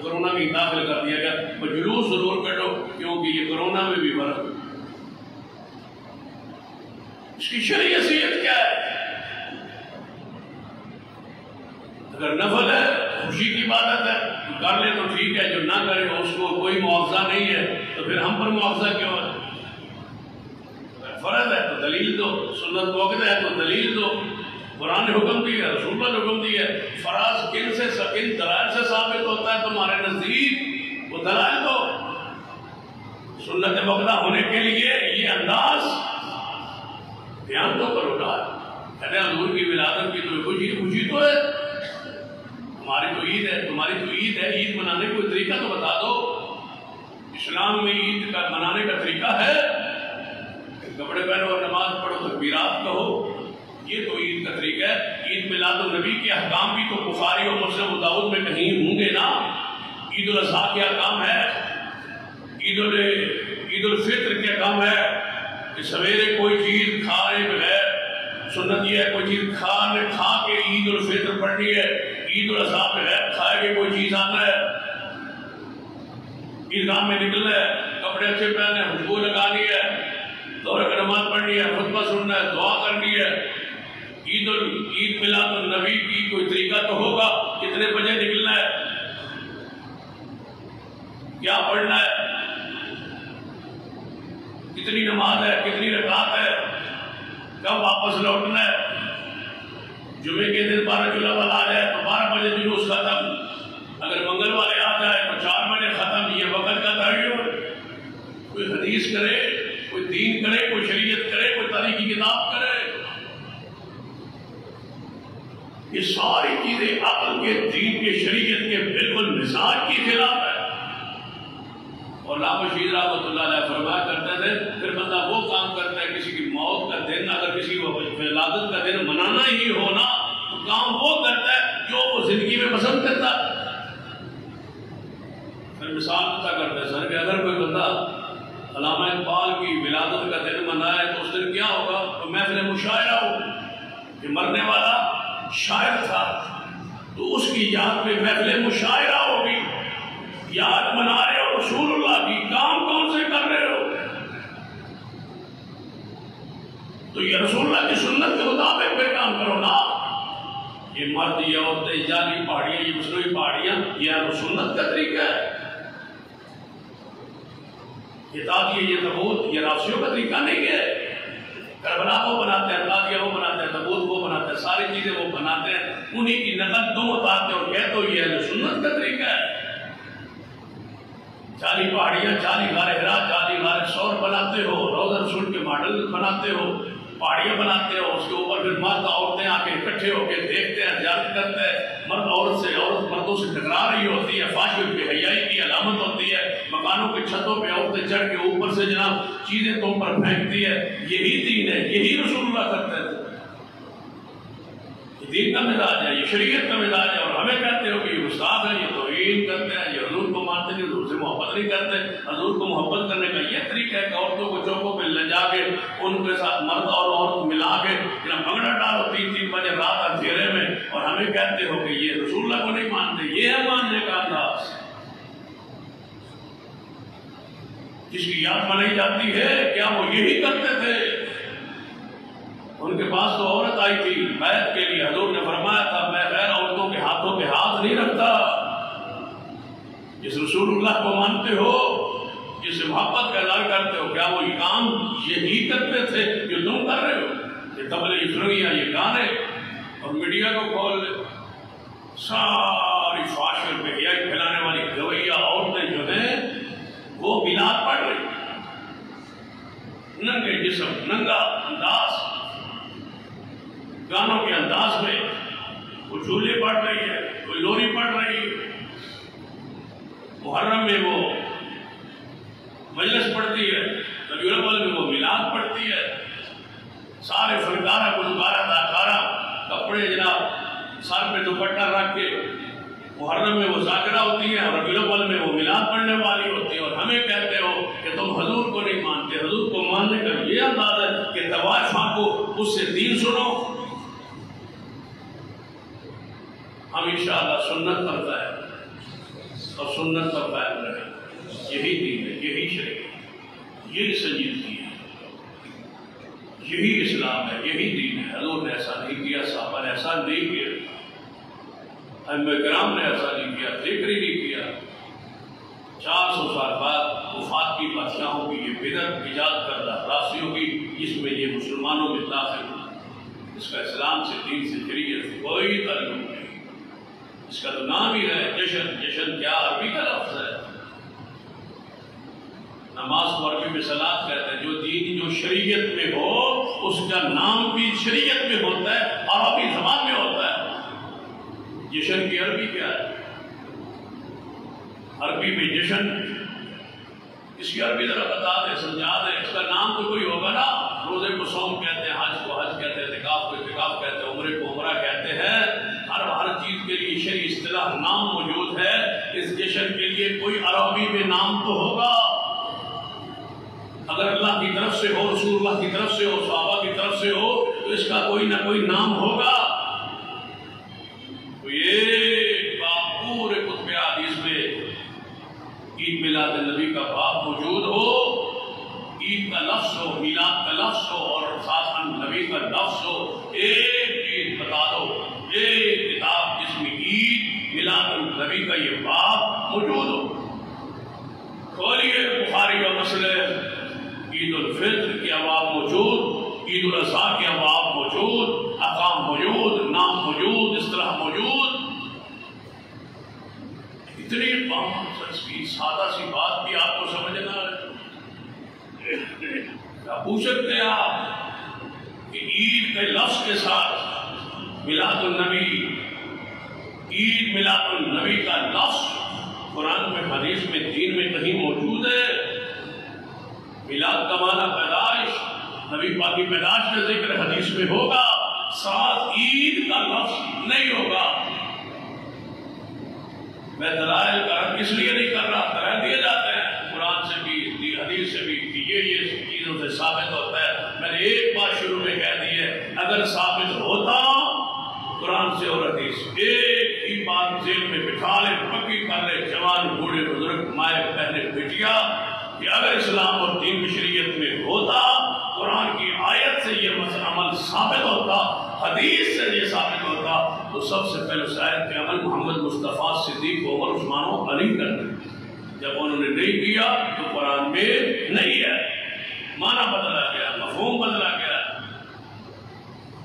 کرونا بھی داخل کر دیا گیا، اور جلوس ضرور کرو کیونکہ یہ کرونا میں بھی فرق ہے۔ اس کی شرعی حیثیت کیا ہے؟ اگر نفل ہے، خوشی کی عبادت ہے، کر لے تو ٹھیک ہے، جو نہ کرے اس کو کوئی مواخذہ نہیں ہے، تو پھر ہم پر مواخذہ کیوں ہے؟ اگر فرض ہے تو دلیل دو، سنت موقدہ ہے تو دلیل دو۔ قرآن نے حکم دیا، رسول اللہ نے حکم دیا، فرض کن دلائل سے ثابت ہوتا ہے تمہارے نزدیک، وہ دلائل دو۔ سنت موقدہ ہونے کے لیے یہ انداز بیان تو کرو نا۔ کہتے ہیں حضور کی ولادت کی تمہیں خوشی تو ہے، ہماری تو عید ہے، تمہاری تو عید ہے، عید منانے کا کوئی طریقہ تو بتا دو۔ اسلام میں عید کا منانے کا طریقہ ہے، کپڑے پہنو اور نماز پڑھو، تکبیرات کہو، یہ تو عید کا طریقہ ہے۔ عید میلاد النبی کے احکام بھی تو بخاری اور مسلم و داؤد میں کہیں ہوں گے نا۔ عید الاضحیٰ کے احکام ہے، عید الفطر کے احکام ہے کہ سویرے کوئی چیز کھائے بغیر، سنت یہ ہے کوئی چیز کھا کے عید الفطر پڑھنی ہے، عید الاضحیٰ بغیر کھائے کے کوئی چیز آنا ہے۔ عیدگاہ میں نکلنا ہے، کپڑے اچھے پہننے ہیں، خوشبو لگانی ہے، دورہ کا نماز پڑھنی ہے، خطبہ سننا ہے، دعا کرنی ہے۔ عید میلاد النبی کی کوئی طریقہ تو ہوگا، کتنے بجے نکلنا ہے، کیا پڑھنا ہے، کتنی نماز ہے، کتنی رکعت ہے، کب واپس لوٹنا ہے۔ جمعے کے دن 12 جولائی آ جائے تو 12 بجے جلوس ختم، اگر منگل والے آ جائے تو 4 بجے ختم۔ یہ وقت کا تعین، کوئی حدیث کرے، کوئی دین کرے، کوئی شریعت کرے، کوئی تاریخی کتاب کرے، یہ ساری چیزیں عقل کے، دین کے، شریعت کے بالکل مزاج کی خلاف ہے۔ اور علامہ شہید رحمۃ اللہ علیہ فرمایا کرتے تھے، پھر بندہ وہ کام کرتا ہے، کسی کی موت کا دن، اگر کسی کو ولادت کا دن منانا ہی ہونا تو کام وہ کرتا ہے جو وہ زندگی میں پسند کرتا ہے۔ پھر مثال پتہ کرتے ہیں سر کہ اگر کوئی بندہ علامہ اقبال کی ولادت کا دن منائے تو اس دن کیا ہوگا؟ تو محفل مشاعرہ ہو کہ مرنے والا شاعر تھا، تو اس کی یاد میں محفل مشاعرہ ہوگی، یاد منا رہے ہو رسول اللہ کی، کام کون سے کر رہے ہو؟ تو یہ رسول اللہ کی سنت کے مطابق پہ کام کرو نا۔ یہ مرد، یہ عورتیں، جعلی پہاڑیاں، یہ مصنوعی پہاڑیاں، یہ سنت کا طریقہ ہے؟ یہ تازیہ، یہ تبوت، یہ راسیوں کا طریقہ نہیں ہے۔ کربلا وہ بناتے ہیں، تازیہ وہ بناتے ہیں، تبوت وہ بناتے ہیں، ساری چیزیں وہ بناتے ہیں، انہی کی نقل تم اتارتے اور کہتے ہو یہ ہے سنت کا طریقہ ہے۔ 40 پہاڑیاں، 40 غار حرا، 40 غار سور بناتے ہو، روضہ رسول کے ماڈل بناتے ہو، پہاڑیاں بناتے ہو، اس کے اوپر پھر مرد عورتیں آ کے اکٹھے ہو کے دیکھتے ہیں، زیارت کرتے ہیں، مرد عورت سے، عورت مردوں سے ٹکرا رہی ہوتی ہے، فحش بے حیائی کی علامت ہوتی ہے، مکانوں کے چھتوں پہ عورتیں چڑھ کے اوپر سے جناب چیزیں تم پر پھینکتی ہے۔ یہی دین ہے، یہی رسول اللہ کرتے تھے۔ یہ دین کا مزاج ہے، یہ شریعت کا مزاج ہے، اور ہمیں کہتے ہو کہ یہ گستاخ ہے، یہ توہین کرتے ہیں، یہ حضور کو مانتے ہیں، حضور سے محبت نہیں کرتے۔ حضور کو محبت کرنے کا یہ طریقہ ہے کہ عورتوں کو چوکوں پہ لے جا کے ان کے ساتھ مرد اور عورت ملا کے پگڑا ڈالو 3 بجے رات اندھیرے میں، اور ہمیں کہتے ہو کہ یہ رسول اللہ کو نہیں مانتے۔ یہ ہے ماننے کا انداز۔ جس کی یاد منائی جاتی ہے، کیا وہ یہی کرتے تھے؟ ان کے پاس تو عورت آئی تھی بیعت کے لیے، حضور نے فرمایا تھا میں غیر عورتوں کے ہاتھوں پہ ہاتھ نہیں رکھتا۔ جس رسول اللہ کو مانتے ہو، جس سے محبت کا اظہار کرتے ہو، کیا وہ یہ کام یہی کرتے تھے جو تم کر رہے ہو؟ یہ تبلے، یہ سنگیاں، یہ گانے، اور میڈیا کو کھول لے، ساری فحش اور بے حیائی پھیلانے والی گویہ عورتیں جو ہیں وہ میلاد پڑھ رہی، ننگے جسم، ننگا انداز، گانوں کے انداز میں، کوئی جھولے پڑھ رہی ہے، کوئی لوری پڑھ رہی ہے، محرم میں وہ مجلس پڑھتی ہے، ربیع الاول میں وہ میلاد پڑھتی ہے، سارے فنکارہ گلوکارہ اداکارہ کپڑے جناب سر پہ دوپٹہ رکھ کے محرم میں وہ ذاکرہ ہوتی ہے، اور ربیع الاول میں وہ میلاد پڑھنے والی ہوتی ہے، اور ہمیں کہتے ہو کہ تم حضور کو نہیں مانتے۔ حضور کو ماننے کا یہ انداز ہے کہ طوائفاں کو اس سے دین سنو۔ ہم انشاءاللہ سنت پر قائم اور سنت پر قائم رہیں، یہی دین ہے، یہی شریعت، یہی سنجیدگی ہے، یہی اسلام ہے، یہی دین ہے۔ حضور نے ایسا نہیں کیا، صحابہ نے ایسا نہیں کیا، ائمہ کرام نے ایسا نہیں کیا، ذکر ہی نہیں کیا۔ 400 سال بعد وفات کی بادشاہوں کی یہ بدعت ایجاد کردہ راسیوں کی، جس میں یہ مسلمانوں میں داخل، اس کا اسلام سے، دین سے، شریعت سے کوئی تعلق نہیں۔ اس کا تو نام ہی ہے جشن۔ جشن کیا عربی کا لفظ ہے؟ نماز کو عربی میں صلاۃ کہتے ہیں۔ جو دین جو شریعت میں ہو اس کا نام بھی شریعت میں ہوتا ہے، عربی زبان میں ہوتا ہے۔ جشن کی عربی کیا ہے؟ عربی میں جشن، اس کی عربی ذرا بتا دیں، سمجھا دیں۔ اس کا نام تو کوئی ہوگا نا۔ روزے کو صوم کہتے ہیں، حج کو حج کہتے ہیں، اعتکاف کو اعتکاف کہتے ہیں، عمرے کو عمرہ کہتے ہیں۔ ہر چیز کے لیے شرعی اصطلاح نام موجود ہے۔ اس جشن کے لیے کوئی عربی میں نام تو ہوگا۔ اگر اللہ کی طرف سے ہو، رسول اللہ کی طرف سے ہو، صحابہ کی طرف سے ہو، تو اس کا کوئی نہ کوئی نام ہوگا۔ تو یہ پورے خطبہ حدیث میں عید میلاد عید کا لفظ ہو، میلاد کا لفظ ہو اور ساتھ نبی کا لفظ ہو، ایک چیز بتا دو، ایک کتاب جس میں عید میلاد النبی کا یہ باب موجود ہو، کھولیے بخاری و مسلم، عید الفطر کی ابواب موجود، عید الاضحیٰ کی ابواب موجود، احکام موجود، نام موجود، اصطلاح موجود. اتنی سادہ سی بات بھی آپ کو سمجھنا ہے. کیا پوچھ سکتے ہیں آپ کہ عید کے لفظ کے ساتھ میلاد النبی، عید میلاد النبی کا لفظ قرآن میں، حدیث میں، دین میں کہیں موجود ہے؟ میلاد کا معنی پیدائش، نبی پاک کی پیدائش کا ذکر حدیث میں ہوگا، ساتھ عید کا لفظ نہیں ہوگا. میں دلائل کا رد اس لیے نہیں کر رہا، دلائل دیے جاتے ہیں قرآن سے بھی، حدیث سے بھی کہ یہ چیزوں سے ثابت ہوتا ہے. میں نے ایک بات شروع میں کہہ دی ہے، اگر ثابت ہوتا قرآن سے اور حدیث، ایک ہی بات ذہن میں بٹھا لے، پکی کر لے جوان بوڑھے بزرگ مائیں بہنیں بیٹیاں، کہ اگر اسلام اور دین کی شریعت میں ہوتا، قرآن کی آیت سے یہ عمل ثابت ہوتا، حدیث سے یہ ثابت ہوتا، تو سب سے پہلے اس آیت کے عمل محمد مصطفیٰ صدیق عمر عثمان و علی کرتے. جب انہوں نے نہیں کیا تو قرآن میں نہیں ہے، معنی بدلا گیا، مفہوم بدلا گیا.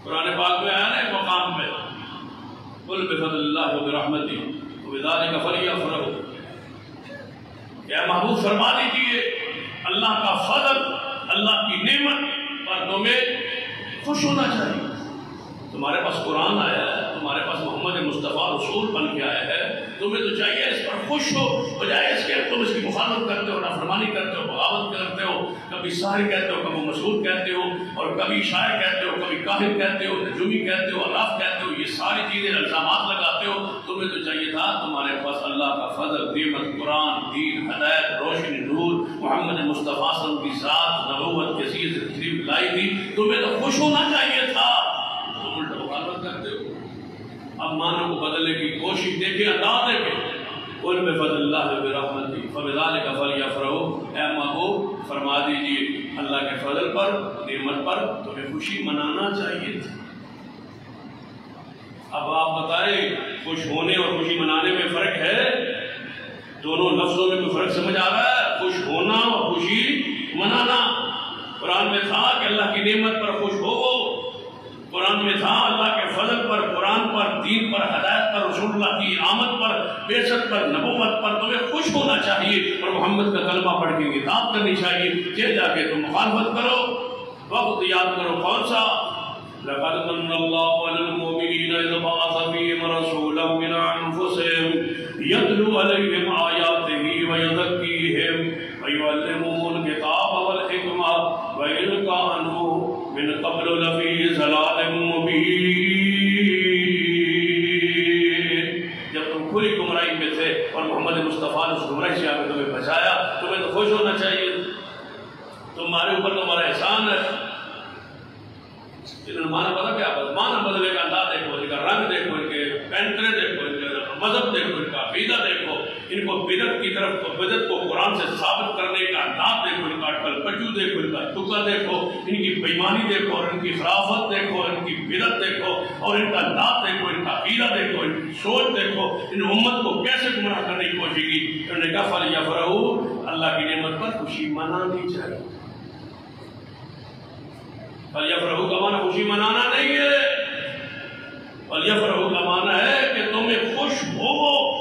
قرآن پاک میں آیا نا ایک مقام پہ، قل بفضل اللہ وبرحمتہ وبذلک فلیفرحوا، کہ محبوب فرما دیجیے اللہ کا فضل، اللہ کی نعمت پر تمہیں خوش ہونا چاہیے. تمہارے پاس قرآن آیا ہے، تمہارے پاس محمد مصطفیٰ رسول بن کے آیا ہے، تمہیں تو چاہیے اس پر خوش ہو، بجائے اس کے تم اس کی مخالفت کرتے ہو، نافرمانی کرتے ہو، بغاوت کرتے ہو، کبھی ساحر کہتے ہو، کبھی مسحور کہتے ہو، اور کبھی شاعر کہتے ہو، کبھی کاہن کہتے ہو، نجومی کہتے ہو، عراف کہتے ہو. یہ ساری چیزیں الزامات لگاتے ہو. تمہیں تو چاہیے تھا تمہارے پاس اللہ کا فضل، نعمت، قرآن، دین، ہدایت، روشنی، نور، محمد مصطفیٰ صلی اللہ علیہ وسلم کی ذات، نبوت کے سیز تشریف لائی تھی. تمہیں تو خوش ہونا چاہیے تھا، تم الٹا مخالفت کرتے ہو. اب معنی کو بدلنے کی کوشش دیکھیں، انداز دیکھیں. قل بفضل اللہ وبرحمتہ فبذلک فلیفرحوا، اے محبوب فرما دیجیے اللہ کے فضل پر، نعمت پر تمہیں خوشی منانا چاہیے تھی. اب آپ بتائیں خوش ہونے اور خوشی منانے میں فرق ہے؟ دونوں لفظوں میں کوئی فرق سمجھ آ رہا ہے؟ خوش ہونا اور خوشی منانا. قرآن میں تھا کہ اللہ کی نعمت پر خوش ہو، قرآن میں تھا اللہ کے فضل پر، قرآن پر، دین پر، ہدایت پر، رسول اللہ کی آمد پر، بعثت پر، نبوت پر تمہیں خوش ہونا چاہیے اور محمد کا کلمہ پڑھ کے اطاعت کرنی چاہیے. یہ جا کے تم مخالفت کرو. وقت یاد کرو کون سا؟ لقد من الله على المؤمنين إذ بعث فيهم رسولا من أنفسهم يتلو عليهم آياته ويزكيهم ويعلمهم الكتاب والحكمة وإن كانوا من قبل لفي ضلال مبين. جب تم پوری گمراہی میں تھے اور محمد مصطفیٰ نے اس گمراہی سے آگے تمہیں بچایا، تمہیں تو خوش ہونا چاہیے. تمہارے اوپر تمہارا احسان ہے. انہوں نے معنی پتا کیا بدل، معنی بدلے کا انداز دیکھو، ان کا رنگ دیکھو، ان کے پینٹرے دیکھو، ان کا مذہب دیکھو، ان کا عقیدہ دیکھو، ان کو بدعت کی طرف، بدعت کو قرآن سے ثابت کرنے کا انداز دیکھو، ان کا اٹکل پچو دیکھو، ان کا تکا دیکھو، ان کی بےایمانی دیکھو، اور ان کی خرافت دیکھو، ان کی بدعت دیکھو، اور ان کا انداز دیکھو، ان کا عقیدہ دیکھو، ان کی سوچ دیکھو، ان امت کو کیسے گمراہ کرنے کی کوشش کی. انہوں نے کہا فلیفرحوا، اللہ کی نعمت پر خوشی منانی چاہیے. فلیفرحوا کا معنی خوشی منانا نہیں ہے. فلیفرحوا کا معنی ہے کہ تمہیں خوش ہو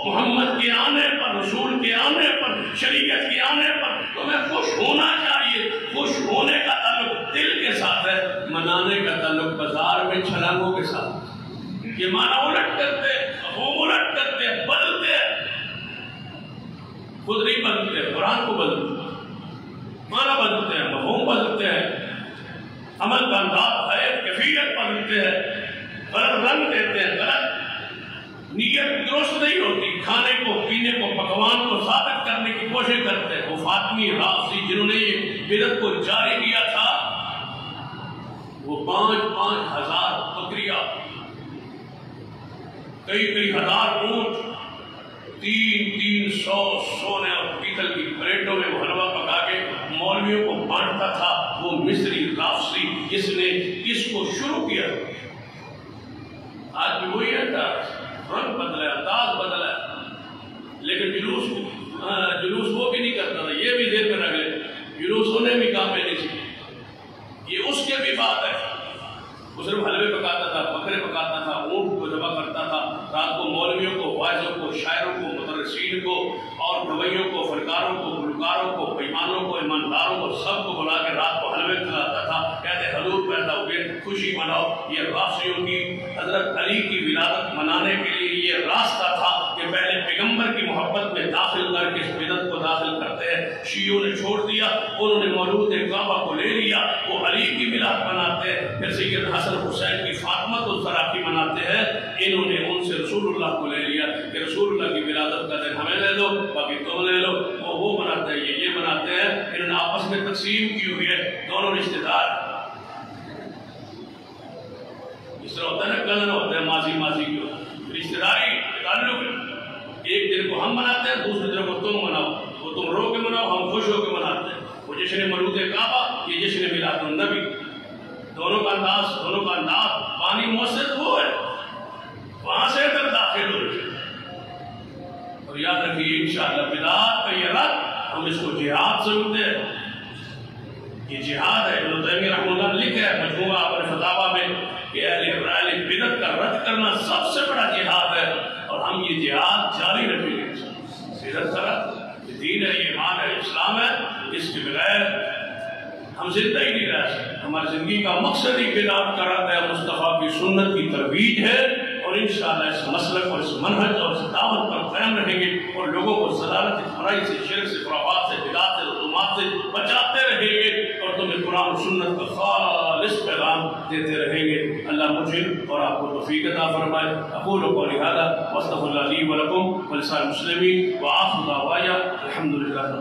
محمد کے آنے پر، رسول کے آنے پر، شریعت کے آنے پر تمہیں خوش ہونا چاہیے. خوش ہونے کا تعلق دل کے ساتھ ہے، منانے کا تعلق بازار میں چھلانگوں کے ساتھ. یہ معنی الٹ کرتے، مفہوم الٹ کرتے، بدلتے. خود نہیں بدلتے، قرآن کو بدلتے، معنی بدلتے ہیں، مفہوم بدلتے ہیں، عمل کا انداز ہے، کیفیت بدلتے ہیں، غلط رنگ دیتے ہیں، غلط نیت درست نہیں ہوتی. کھانے کو، پینے کو، پکوان کو ثابت کرنے کی کوشش کرتے ہیں. وہ فاطمی رافضی جنہوں نے یہ بدعت کو جاری کیا تھا، وہ 5,000 بکریاں، کئی ہزار اونٹ، 300 سونے اور پیتل کی پلیٹوں میں وہ حلوہ پکا کے مولویوں کو بانٹتا تھا. مصری رافضی جس نے اس کو شروع کیا. آج بھی وہی ہے، رنگ بدلا ہے، انداز بدلا ہے، لیکن جلوس وہ بھی نہیں کرتا تھا. یہ بھی ذہن میں رکھ لے، جلوس انہیں بھی کام میں نہیں تھی. یہ اس کے بھی بات ہے. وہ صرف حلوے پکاتا تھا، بکرے پکاتا تھا، اونٹ کو ذبح کرتا تھا. رات کو مولویوں کو، واعظوں کو، شاعروں کو، مدرسین کو اور گویوں کو، فنکاروں کو، گلوکاروں کو، بیمانوں کو، ایمانداروں کو، سب کو بلا کے رات کو حلوے کھلاتا تھا. کہتے حضور پیدا ہوئے، خوشی مناؤ. یہ رافضیوں کی حضرت علی کی ولادت منانے کے لیے یہ راستہ تھا کہ پہلے پیغمبر کی محبت میں داخل کر کے اس بدعت کو داخل کرتے ہیں. شیعوں نے چھوڑ دیا، انہوں نے مولود کعبہ کو لے لیا، وہ علی کی ملاد مناتے ہیں. پھر سید حسن حسین کی فاطمہ الزہرا کی مناتے ہیں. انہوں نے ان سے رسول اللہ کو لے لیا کہ رسول اللہ کی ولادت کا دن ہمیں لے دو، باقی تم لے لو. وہ مناتے ہیں، یہ مناتے ہیں. انہوں نے آپس میں تقسیم کی ہوئی ہے، دونوں رشتے دار. اس طرح ہوتا ہے نا، کزن ہوتے ہیں، ماضی کی رشتے داری تعلق. ایک دن کو ہم مناتے ہیں، دوسرے دن کو تم مناؤ. وہ تم رو کے مناؤ، ہم خوش ہو کے مناتے ہیں. وہ جشن مولود کعبہ، یہ جشن میلاد النبی. دونوں کا انداز پانی مؤثر وہ ہے، وہاں سے تک داخل ہو رہے. اور یاد رکھیے انشاءاللہ بدعات کا یہ رد ہم اس کو جہاد سمجھتے ہیں. یہ جہاد ہے. ابن تیمیہ رحمہ اللہ نے لکھا ہے مجموعہ اپنے فتاوی میں کہ اہل بدعت کا رد کرنا سب سے بڑا جہاد ہے. اور ہم یہ جہاد جاری رکھیں گے. بدعت کا رد یہ دین ہے، یہ ایمان ہے، اسلام ہے. اس کے بغیر ہم زندہ ہی نہیں رہ سکتے. ہماری زندگی کا مقصد ہی بدعت کا رد ہے، مصطفیٰ کی سنت کی ترویج ہے. اور انشاءاللہ اس مسلک اور اس منہج اور اس دعوت پر قائم رہیں گے اور لوگوں کو ضلالت برائی سے، شرک سے، خرافات سے، بدعات سے، رسومات سے بچاتے رہیں گے اور تمہیں قرآن و سنت کا خالص پیغام دیتے رہیں گے. اللہ مجھے اور آپ کو توفیق عطا فرمائے. اقول قولی ھذا واستغفر اللہ لی ولکم ولسائر المسلمین وآخر دعوانا الحمد للہ.